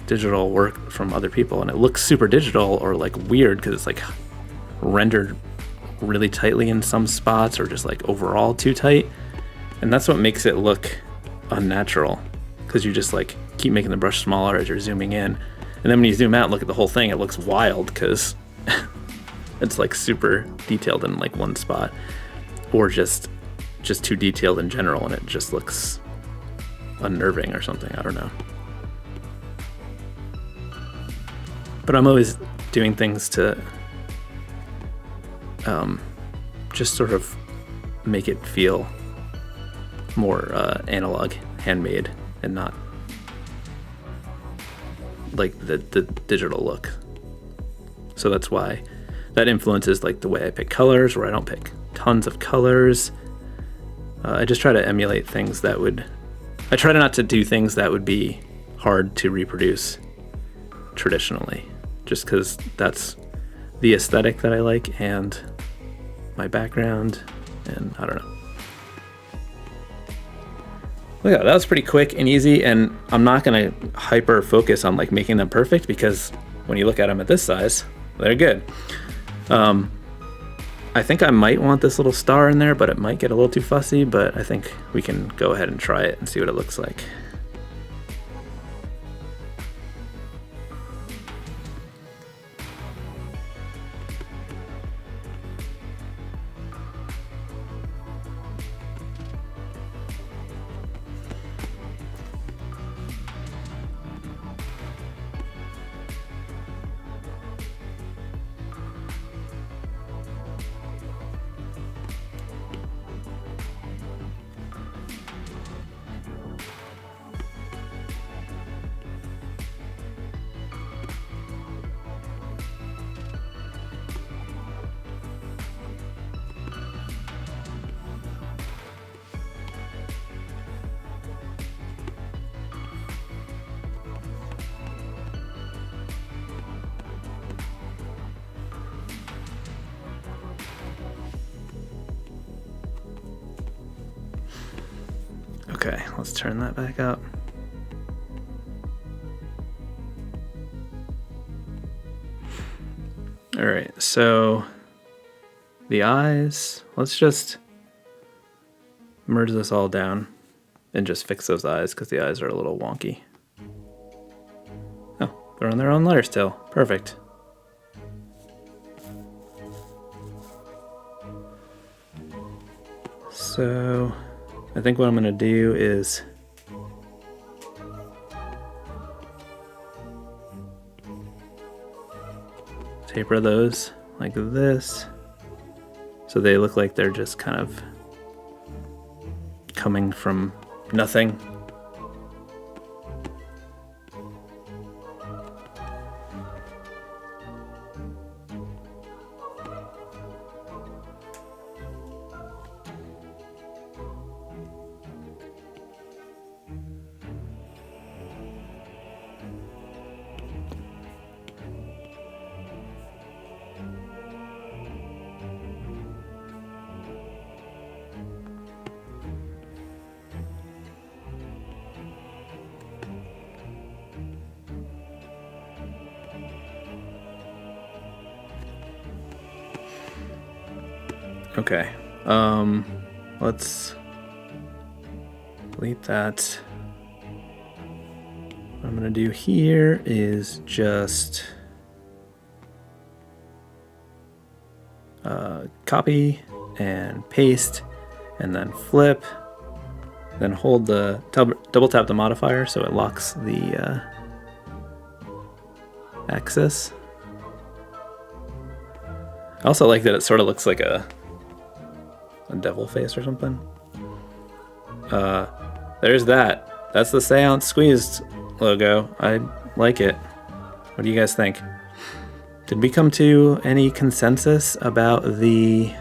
digital work from other people and it looks super digital or like weird because it's like rendered really tightly in some spots or just like overall too tight. And that's what makes it look unnatural, because you just like keep making the brush smaller as you're zooming in. And then when you zoom out and look at the whole thing, it looks wild because it's like super detailed in like one spot, or just too detailed in general, and it just looks unnerving or something. I don't know. But I'm always doing things to just sort of make it feel more analog, handmade, and not like the digital look. So that's why that influences like the way I pick colors, where I don't pick tons of colors. I just try to emulate things that would, I try not to do things that would be hard to reproduce traditionally, just because that's the aesthetic that I like and my background, and I don't know. Look, that was pretty quick and easy, and I'm not gonna hyper focus on like making them perfect, because when you look at them at this size, they're good. I think I might want this little star in there, but it might get a little too fussy, but I think we can go ahead and try it and see what it looks like. Okay, let's turn that back up. All right, so the eyes, let's just merge this all down and just fix those eyes, because the eyes are a little wonky. Oh, they're on their own layer still. Perfect. So I think what I'm gonna do is taper those like this, so they look like they're just kind of coming from nothing. Okay. Let's delete that. What I'm gonna do here is just copy and paste, and then flip, then hold the double tap the modifier so it locks the axis. I also like that it sort of looks like a devil face or something. There's that. That's the Seance Squeezed logo. I like it. What do you guys think? Did we come to any consensus about the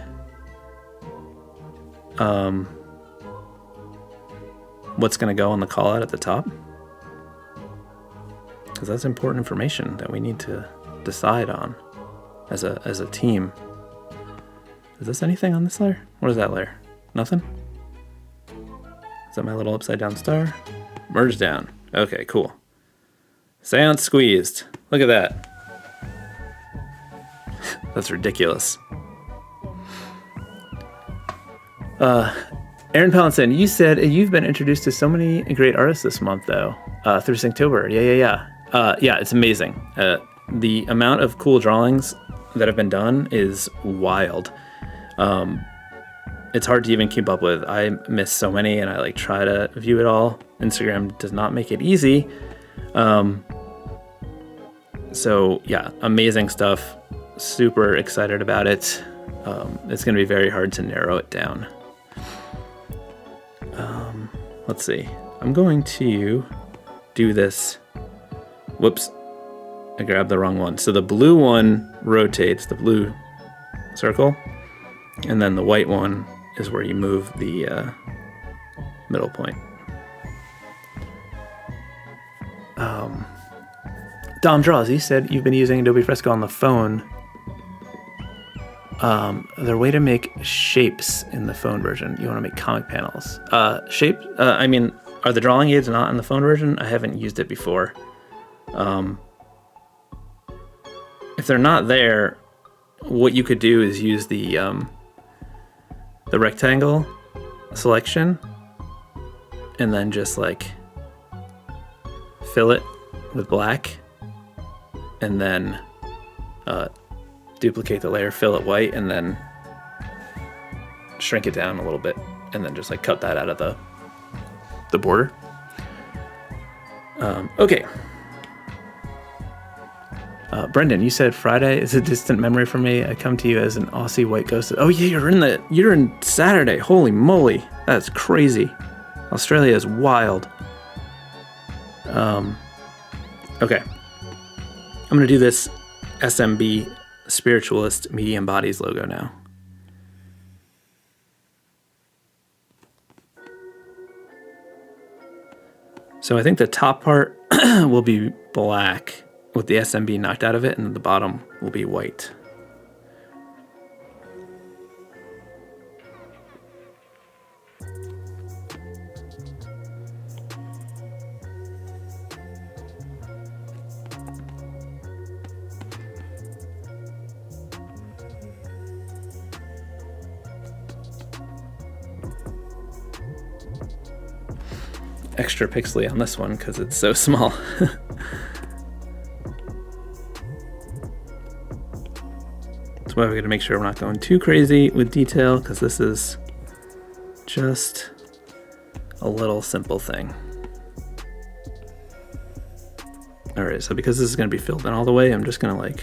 what's going to go on the call out at the top? Because that's important information that we need to decide on as a team. Is this anything on this layer? What is that layer? Nothing? Is that my little upside down star? Merge down. Okay, cool. Seance Squeezed. Look at that. That's ridiculous. Aaron Pallinson, you said you've been introduced to so many great artists this month, though, through stINKTOBER. Yeah, it's amazing. The amount of cool drawings that have been done is wild. It's hard to even keep up with. I miss so many, and I try to view it all. Instagram does not make it easy. So yeah, amazing stuff. Super excited about it. It's going to be very hard to narrow it down. Let's see. I'm going to do this. Whoops. I grabbed the wrong one. So the blue one rotates, the blue circle, and then the white one is where you move the middle point. Dom Draws, you said you've been using Adobe Fresco on the phone. Their way to make shapes in the phone version. You want to make comic panels. Shape, are the drawing aids not in the phone version? I haven't used it before. If they're not there, what you could do is use the rectangle selection and then just fill it with black, and then duplicate the layer, fill it white, and then shrink it down a little bit, and then just cut that out of the border. Okay. Brendan, you said Friday is a distant memory for me. I come to you as an Aussie white ghost. Oh yeah, you're in Saturday. Holy moly, that's crazy. Australia is wild. Okay. I'm gonna do this SMB Spiritualist Medium Bodies logo now. So I think the top part will be black with the SMB knocked out of it, and then the bottom will be white. Extra pixely on this one because it's so small. That's why we got to make sure we're not going too crazy with detail, because this is just a little simple thing. Alright, so because this is going to be filled in all the way, I'm just going to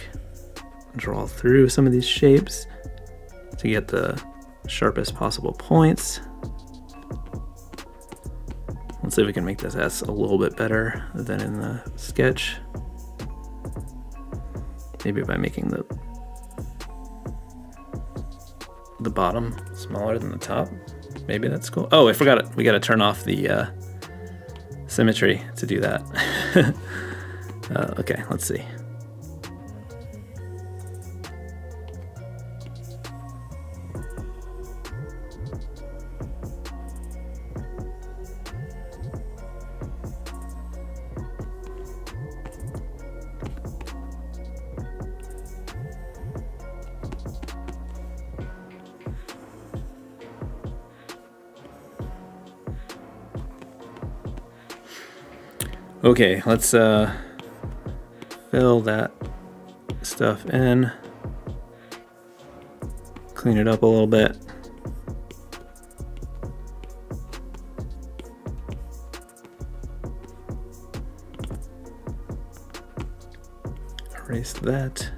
draw through some of these shapes to get the sharpest possible points. Let's see if we can make this S a little bit better than in the sketch. Maybe by making the bottom smaller than the top. Maybe that's cool. Oh, I forgot it. We got to turn off the symmetry to do that. Okay, let's see. Okay, let's fill that stuff in. Clean it up a little bit. Erase that.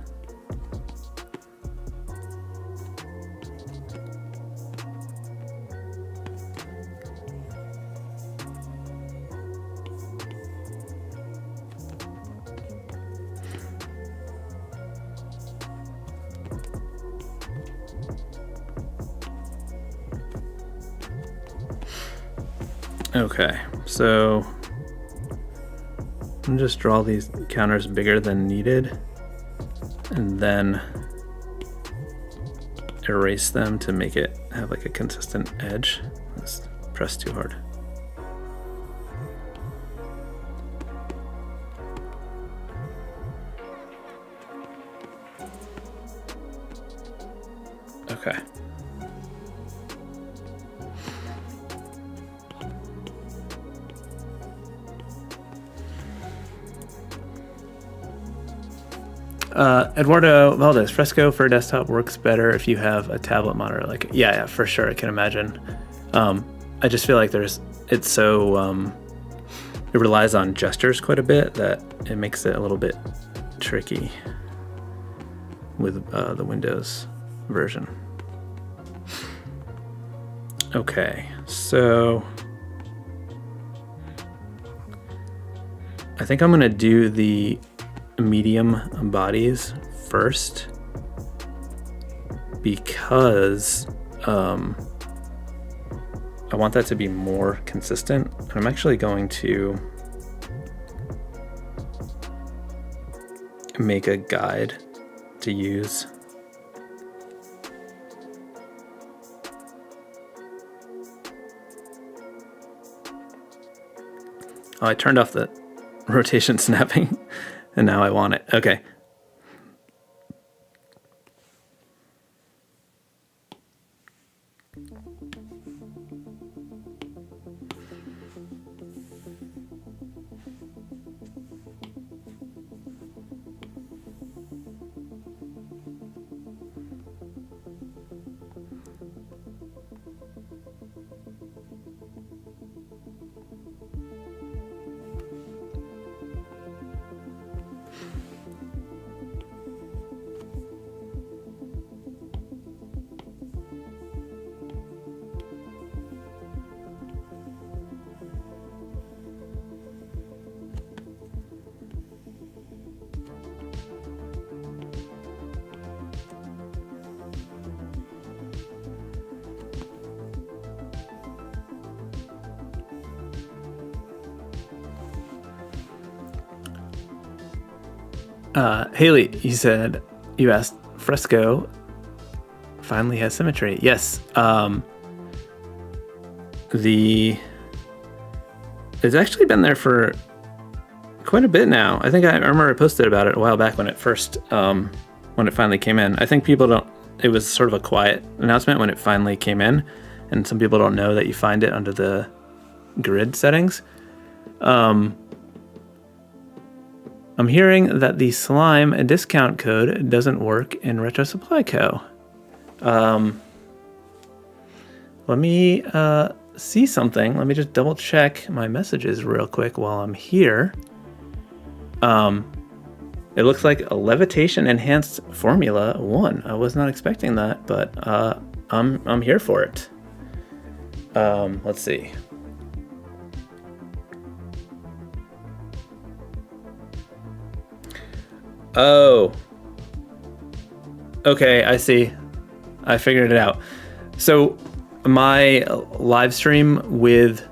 Okay, so I'm gonna just draw these counters bigger than needed and then erase them to make it have like a consistent edge. Let's press too hard. Okay. Eduardo Valdez, Fresco for desktop works better if you have a tablet monitor. Like, yeah, for sure. I can imagine. I just feel like it's so, it relies on gestures quite a bit that it makes it a little bit tricky with the Windows version. Okay, so I think I'm gonna do the medium bodies first because I want that to be more consistent. I'm actually going to make a guide to use. Oh, I turned off the rotation snapping. And now I want it. Okay. Haley, you asked Fresco finally has symmetry. Yes. It's actually been there for quite a bit now. I think I remember I posted about it a while back when it first, when it finally came in. I think it was sort of a quiet announcement when it finally came in, and some people don't know that you find it under the grid settings. I'm hearing that the slime discount code doesn't work in Retro Supply Co. Let me see something. Let me just double check my messages real quick while I'm here. It looks like a levitation enhanced formula 1. I was not expecting that, but I'm here for it. Let's see. Oh. Okay, I see. I figured it out. So my live stream with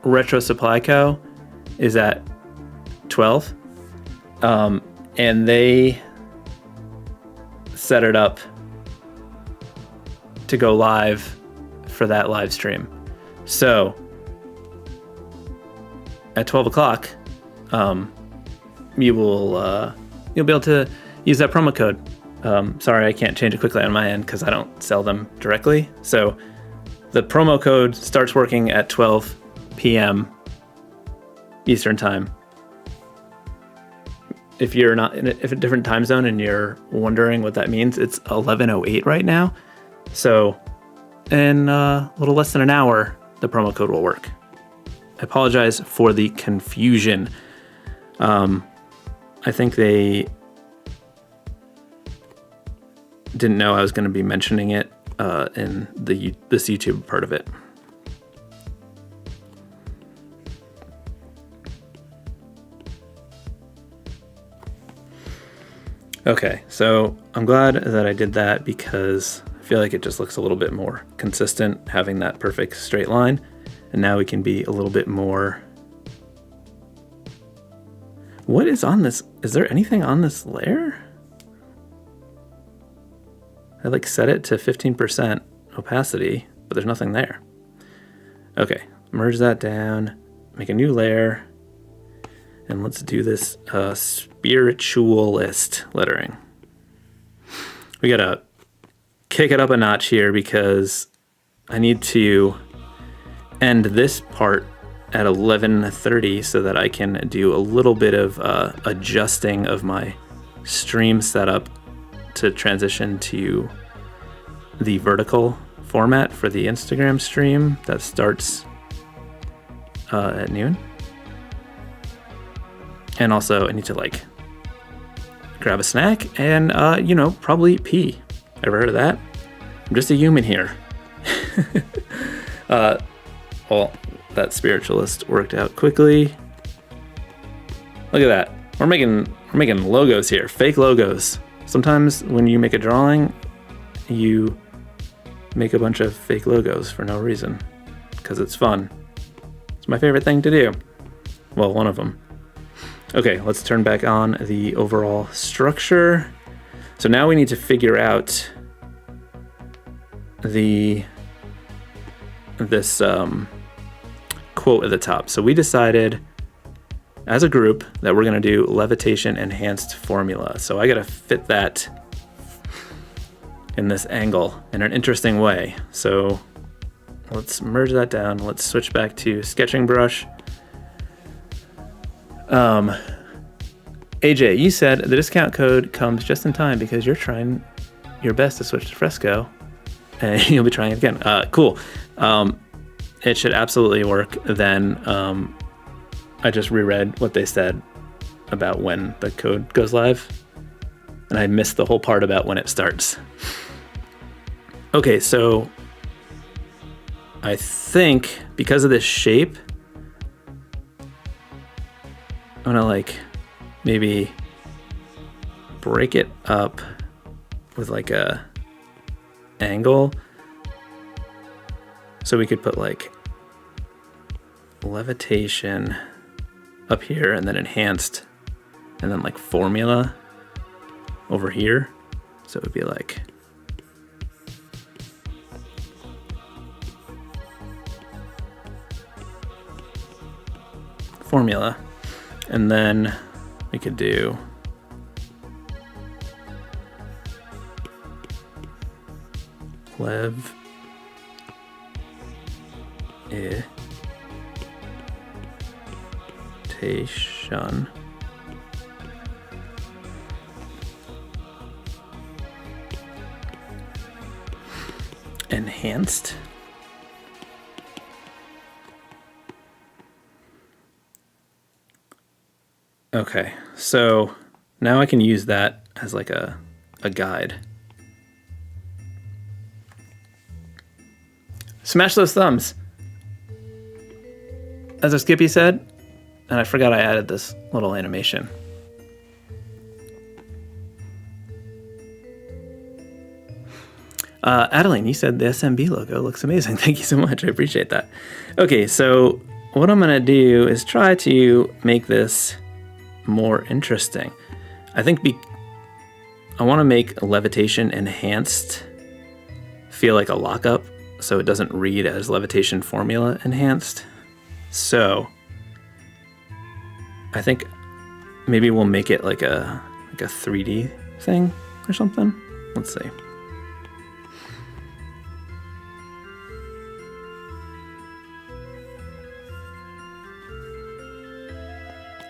Retro Supply Co. is at 12. And they set it up to go live for that live stream. So at 12 o'clock, you'll be able to use that promo code. Sorry, I can't change it quickly on my end because I don't sell them directly. So the promo code starts working at 12 p.m. Eastern time. If you're not in a different time zone and you're wondering what that means, it's 11:08 right now. So in a little less than an hour, the promo code will work. I apologize for the confusion. I think they didn't know I was going to be mentioning it in this YouTube part of it. Okay, so I'm glad that I did that because I feel like it just looks a little bit more consistent having that perfect straight line. And now we can be a little bit more... What is on this? Is there anything on this layer? I like set it to 15% opacity, but there's nothing there. Okay, merge that down, make a new layer, and let's do this spiritualist lettering. We gotta kick it up a notch here because I need to end this part at 11:30 so that I can do a little bit of adjusting of my stream setup to transition to the vertical format for the Instagram stream that starts at noon. And also I need to like grab a snack and probably pee. Ever heard of that? I'm just a human here. Well, that spiritualist worked out quickly. Look at that. We're making logos here, fake logos. Sometimes when you make a drawing, you make a bunch of fake logos for no reason because it's fun. It's my favorite thing to do. Well, one of them. Okay, let's turn back on the overall structure. So now we need to figure out this quote at the top. So we decided as a group that we're gonna do levitation enhanced formula. So I gotta fit that in this angle in an interesting way. So let's merge that down. Let's switch back to sketching brush. AJ, you said the discount code comes just in time because you're trying your best to switch to Fresco and you'll be trying it again. Cool. It should absolutely work then. I just reread what they said about when the code goes live and I missed the whole part about when it starts. Okay, so I think because of this shape, I'm gonna like maybe break it up with like a angle. So we could put like levitation up here and then enhanced and then like formula over here. So it would be like formula. And then we could do levitation enhanced. Okay, so now I can use that as like a guide. Smash those thumbs. As Skippy said, and I forgot I added this little animation. Adeline, you said the SMB logo looks amazing. Thank you so much. I appreciate that. Okay, so what I'm gonna do is try to make this more interesting. I think I want to make levitation enhanced feel like a lockup so it doesn't read as levitation formula enhanced. So I think maybe we'll make it like a 3D thing or something. Let's see.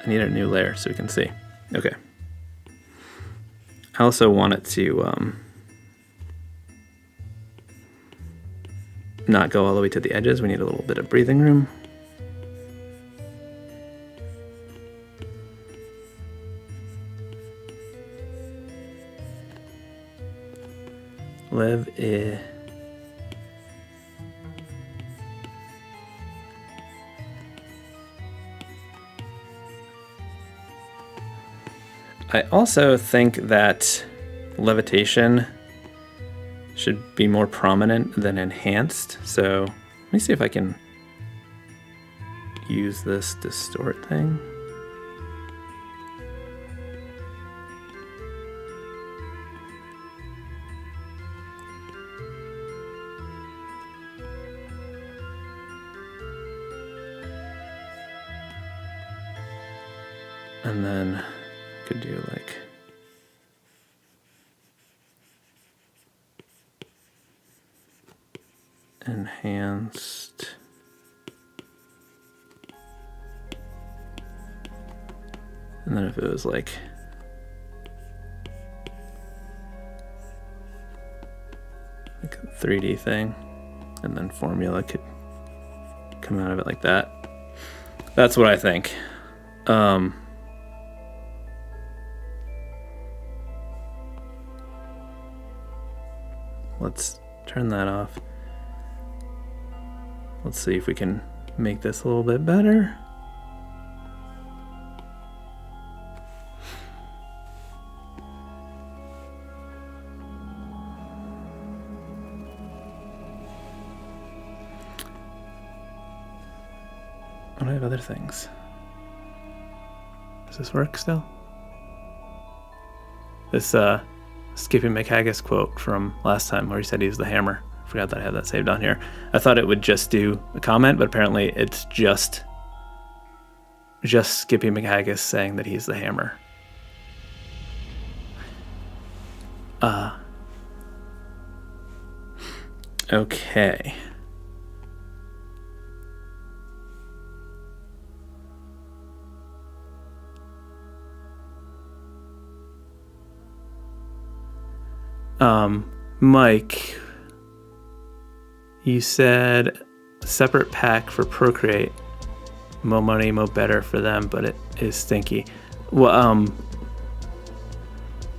I need a new layer so we can see. Okay. I also want it to not go all the way to the edges. We need a little bit of breathing room. Live it. I also think that levitation should be more prominent than enhanced. So let me see if I can use this distort thing. And then could do like enhanced. And then if it was like a 3D thing, and then formula could come out of it like that. That's what I think. Let's turn that off. Let's see if we can make this a little bit better. Oh, I have other things. Does this work still? This Skippy McHaggis quote from last time where he said he was the hammer. I forgot that I had that saved on here. I thought it would just do a comment, but apparently it's just Skippy McHaggis saying that he's the hammer. Okay. Mike, you said separate pack for Procreate. Mo money, mo better for them, but it is stinky. Well,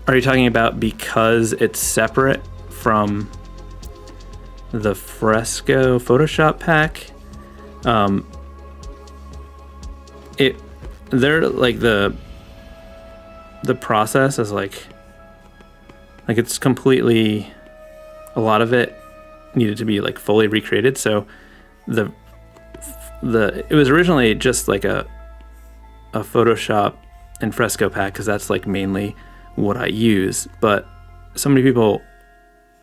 are you talking about because it's separate from the Fresco Photoshop pack? They're like the process is like it's completely, a lot of it needed to be like fully recreated. So it was originally just like a Photoshop and Fresco pack, because that's like mainly what I use. But so many people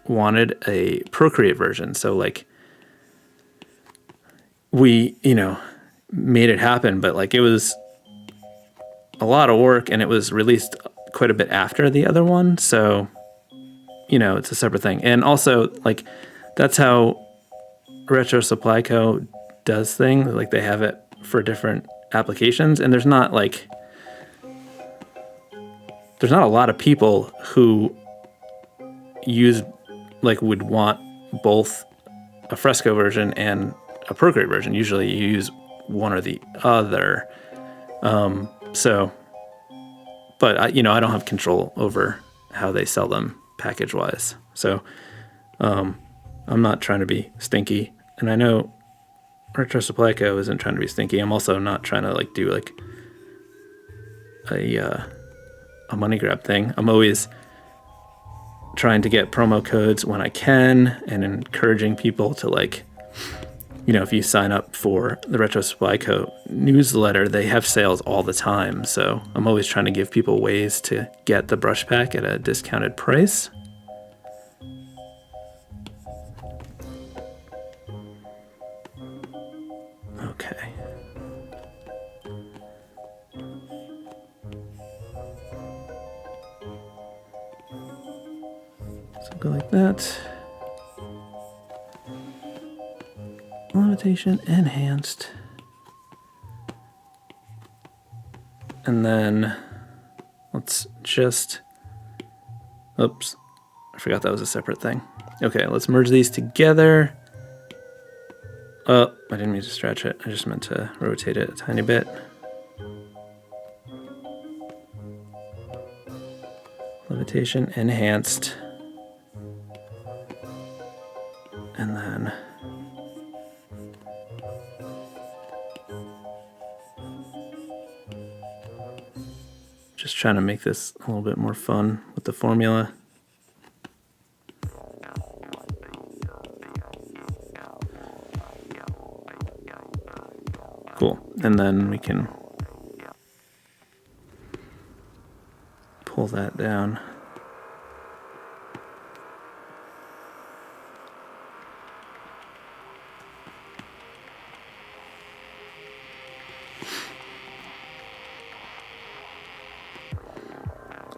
wanted a Procreate version. So like we, made it happen, but like it was a lot of work and it was released quite a bit after the other one. So it's a separate thing. And also, like, that's how Retro Supply Co. does things. Like, they have it for different applications. And there's not a lot of people who would want both a Fresco version and a Procreate version. Usually you use one or the other. But I don't have control over how they sell them package wise. So I'm not trying to be stinky, and I know Retro Supply Co. isn't trying to be stinky. I'm also not trying to do a money grab thing. I'm always trying to get promo codes when I can, and encouraging people to if you sign up for the Retro Supply Co. newsletter, they have sales all the time. So I'm always trying to give people ways to get the brush pack at a discounted price. Okay. So go like that. Levitation enhanced. And then let's just, oops, I forgot that was a separate thing. Okay, let's merge these together. Oh, I didn't mean to stretch it. I just meant to rotate it a tiny bit. Levitation enhanced. And then just trying to make this a little bit more fun with the formula. Cool. And then we can pull that down.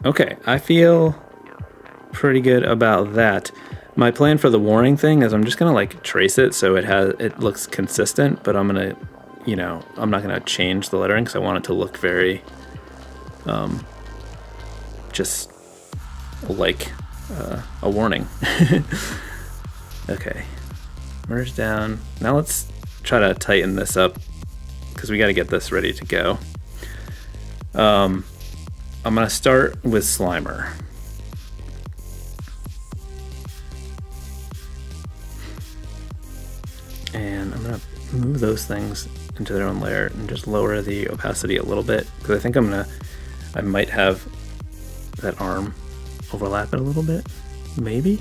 Okay, I feel pretty good about that. My plan for the warning thing is I'm just gonna like trace it so it looks consistent, but I'm gonna, you know, I'm not gonna change the lettering because I want it to look very just like a warning. Okay, merge down. Now let's try to tighten this up because we got to get this ready to go. I'm gonna start with Slimer. And I'm gonna move those things into their own layer and just lower the opacity a little bit because I think I might have that arm overlap it a little bit, maybe.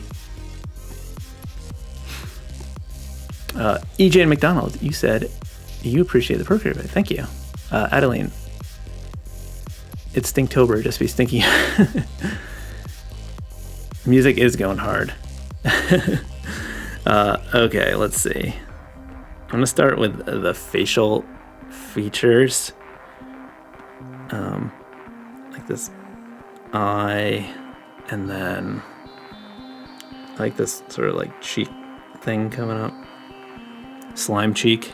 EJ McDonald, you said you appreciate the Procreate. Thank you. Adeline, it's Stinktober, just be stinky. Music is going hard. Okay, let's see. I'm gonna start with the facial features. Like this eye, and then like this sort of like cheek thing coming up. Slime cheek.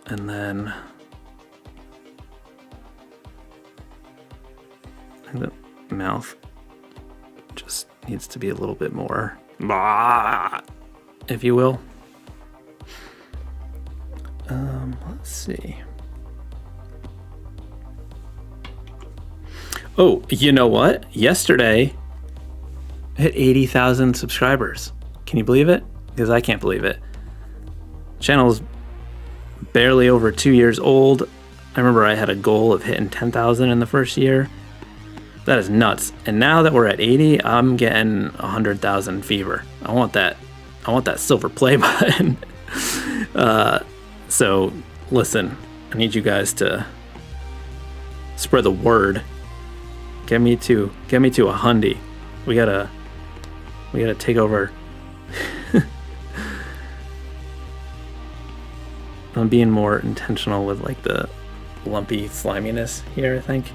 And then I think the mouth just needs to be a little bit more, if you will. Let's see. Oh, you know what? Yesterday, I hit 80,000 subscribers. Can you believe it? Because I can't believe it. Channel's barely over 2 years old. I remember I had a goal of hitting 10,000 in the first year. That is nuts. And now that we're at 80, I'm getting 100,000 fever. I want that silver play button. So listen, I need you guys to spread the word. Get me to a hundy. We gotta take over. I'm being more intentional with like the lumpy sliminess here, I think.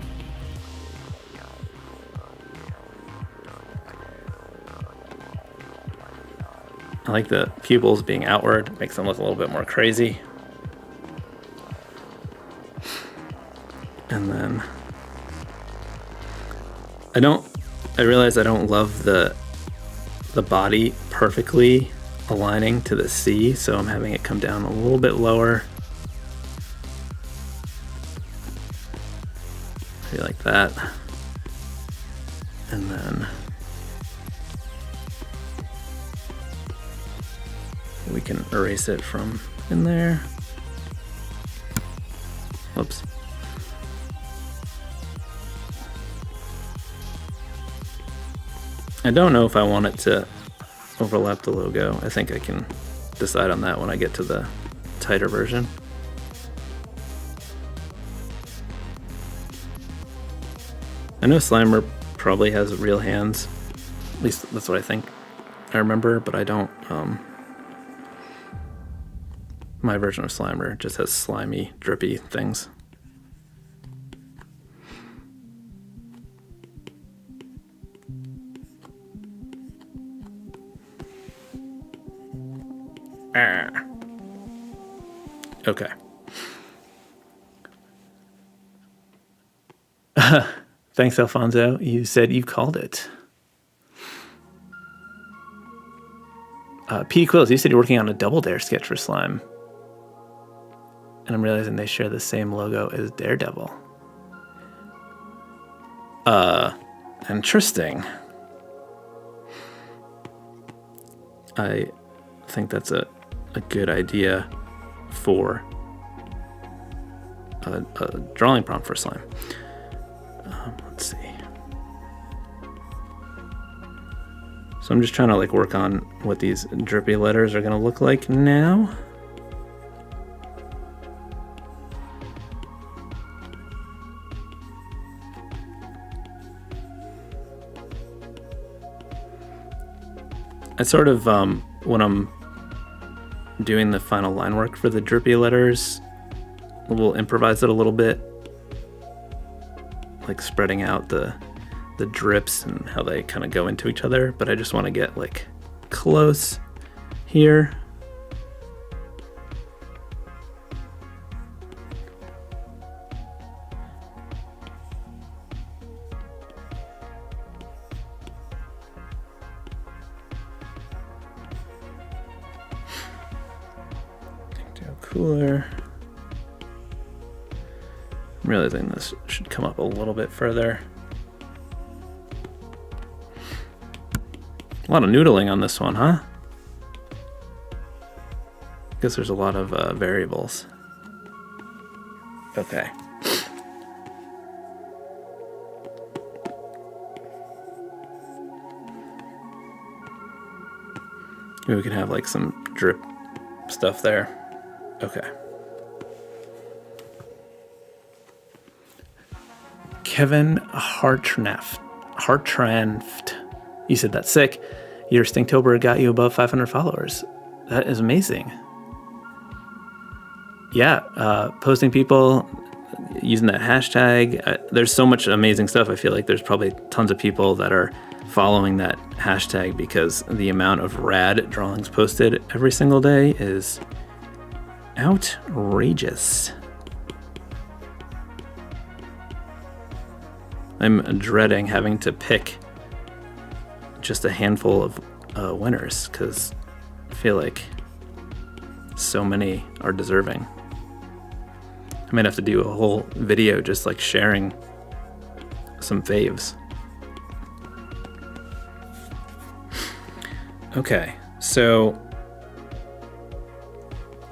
I like the pupils being outward, makes them look a little bit more crazy. And then I realize I don't love the body perfectly aligning to the C, so I'm having it come down a little bit lower. Maybe like that. And then we can erase it from in there. Whoops. I don't know if I want it to overlap the logo. I think I can decide on that when I get to the tighter version. I know Slimer probably has real hands. At least that's what I think. I remember, but I don't. My version of Slimer just has slimy, drippy things. Okay. Thanks, Alfonso. You said you called it. P. Quills, you said you're working on a Double Dare sketch for Slime. And I'm realizing they share the same logo as Daredevil. Interesting. I think that's a good idea for a drawing prompt for Slime. Let's see. So I'm just trying to like work on what these drippy letters are going to look like now. I sort of, when I'm doing the final line work for the drippy letters, we'll improvise it a little bit, like spreading out the drips and how they kind of go into each other, but I just want to get like close here. Cooler. I'm realizing this should come up a little bit further. A lot of noodling on this one, huh? Guess there's a lot of variables. Okay. Maybe we can have like some drip stuff there. Okay. Kevin Hartranft. You said that's sick. Your Stinktober got you above 500 followers. That is amazing. Yeah, posting people, using that hashtag. There's so much amazing stuff. I feel like there's probably tons of people that are following that hashtag because the amount of rad drawings posted every single day is outrageous. I'm dreading having to pick just a handful of winners because I feel like so many are deserving. I might have to do a whole video just like sharing some faves. Okay, so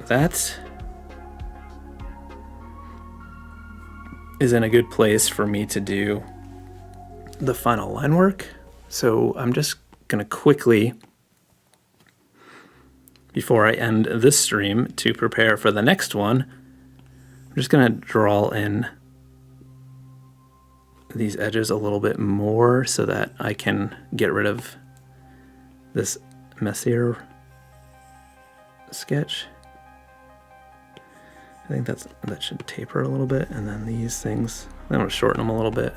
that is in a good place for me to do the final line work. So I'm just gonna quickly, before I end this stream to prepare for the next one, I'm just gonna draw in these edges a little bit more so that I can get rid of this messier sketch. I think that should taper a little bit, and then these things, I'm gonna shorten them a little bit.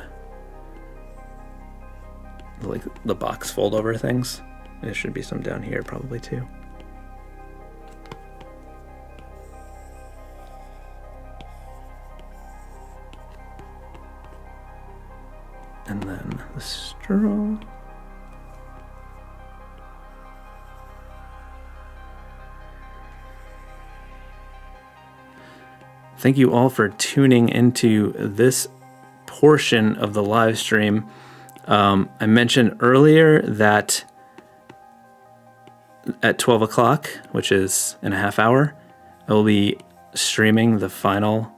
Like the box fold over things. There should be some down here probably too. And then the straw. Thank you all for tuning into this portion of the live stream. I mentioned earlier that at 12 o'clock, which is in a half hour, I will be streaming the final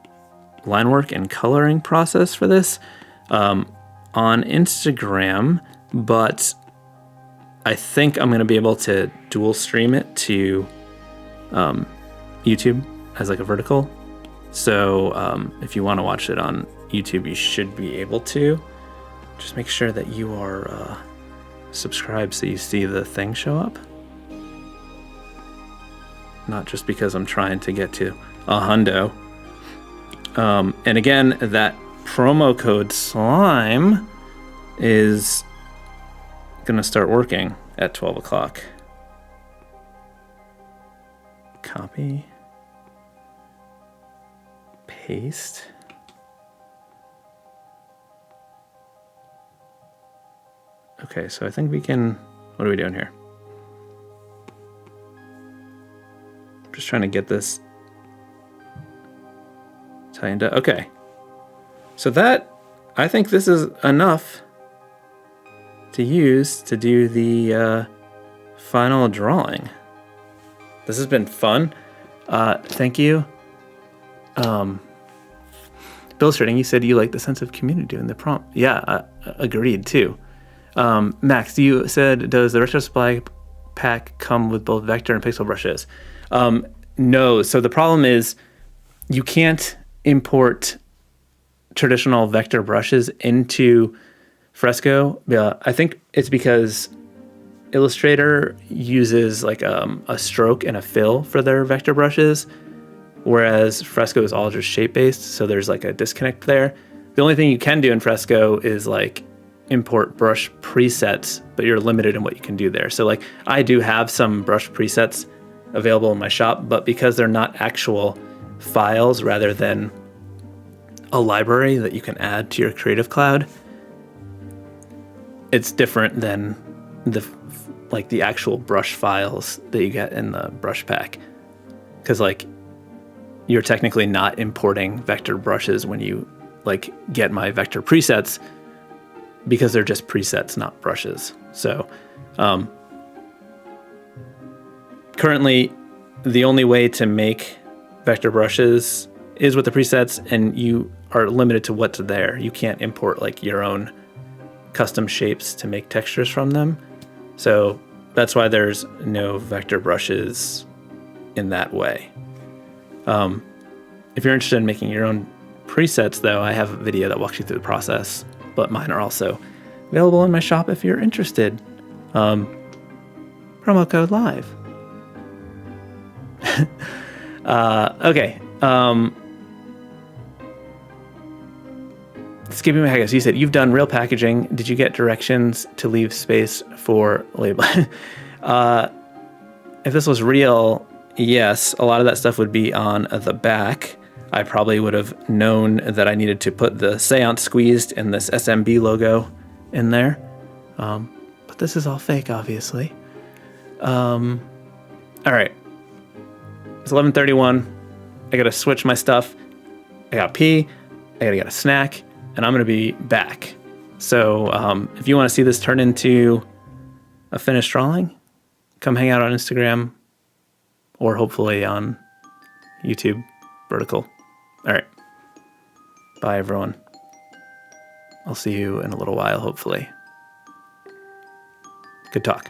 line work and coloring process for this on Instagram, but I think I'm going to be able to dual stream it to YouTube as like a vertical. So if you want to watch it on YouTube, you should be able to. Just make sure that you are subscribed so you see the thing show up. Not just because I'm trying to get to a hundo. And again, that promo code SLIME is going to start working at 12 o'clock. Copy. Paste. Okay, so I think we can, what are we doing here? Just trying to get this tightened up. Okay. So that, I think this is enough to use to do the final drawing. This has been fun. Thank you. Illustrating, you said you like the sense of community in the prompt. Yeah, agreed too. Max, you said, does the retro supply pack come with both vector and pixel brushes? No. So the problem is you can't import traditional vector brushes into Fresco. I think it's because Illustrator uses like a stroke and a fill for their vector brushes, whereas Fresco is all just shape-based, so there's like a disconnect there. The only thing you can do in Fresco is like import brush presets, but you're limited in what you can do there. So like I do have some brush presets available in my shop, but because they're not actual files rather than a library that you can add to your Creative Cloud, it's different than the actual brush files that you get in the brush pack. Because like you're technically not importing vector brushes when you like get my vector presets, because they're just presets, not brushes. So currently the only way to make vector brushes is with the presets, and you are limited to what's there. You can't import like your own custom shapes to make textures from them. So that's why there's no vector brushes in that way. If you're interested in making your own presets, though, I have a video that walks you through the process, but mine are also available in my shop if you're interested. Promo code live. Okay. Skipping my you said, you've done real packaging. Did you get directions to leave space for label? If this was real, yes, a lot of that stuff would be on the back. I probably would have known that I needed to put the Seance Squeezed and this SMB logo in there. But this is all fake, obviously. All right. It's 11:31. I gotta switch my stuff. I gotta pee. I gotta get a snack, and I'm gonna be back. So if you want to see this turn into a finished drawing, come hang out on Instagram, or hopefully on YouTube vertical. All right. Bye, everyone. I'll see you in a little while, hopefully. Good talk.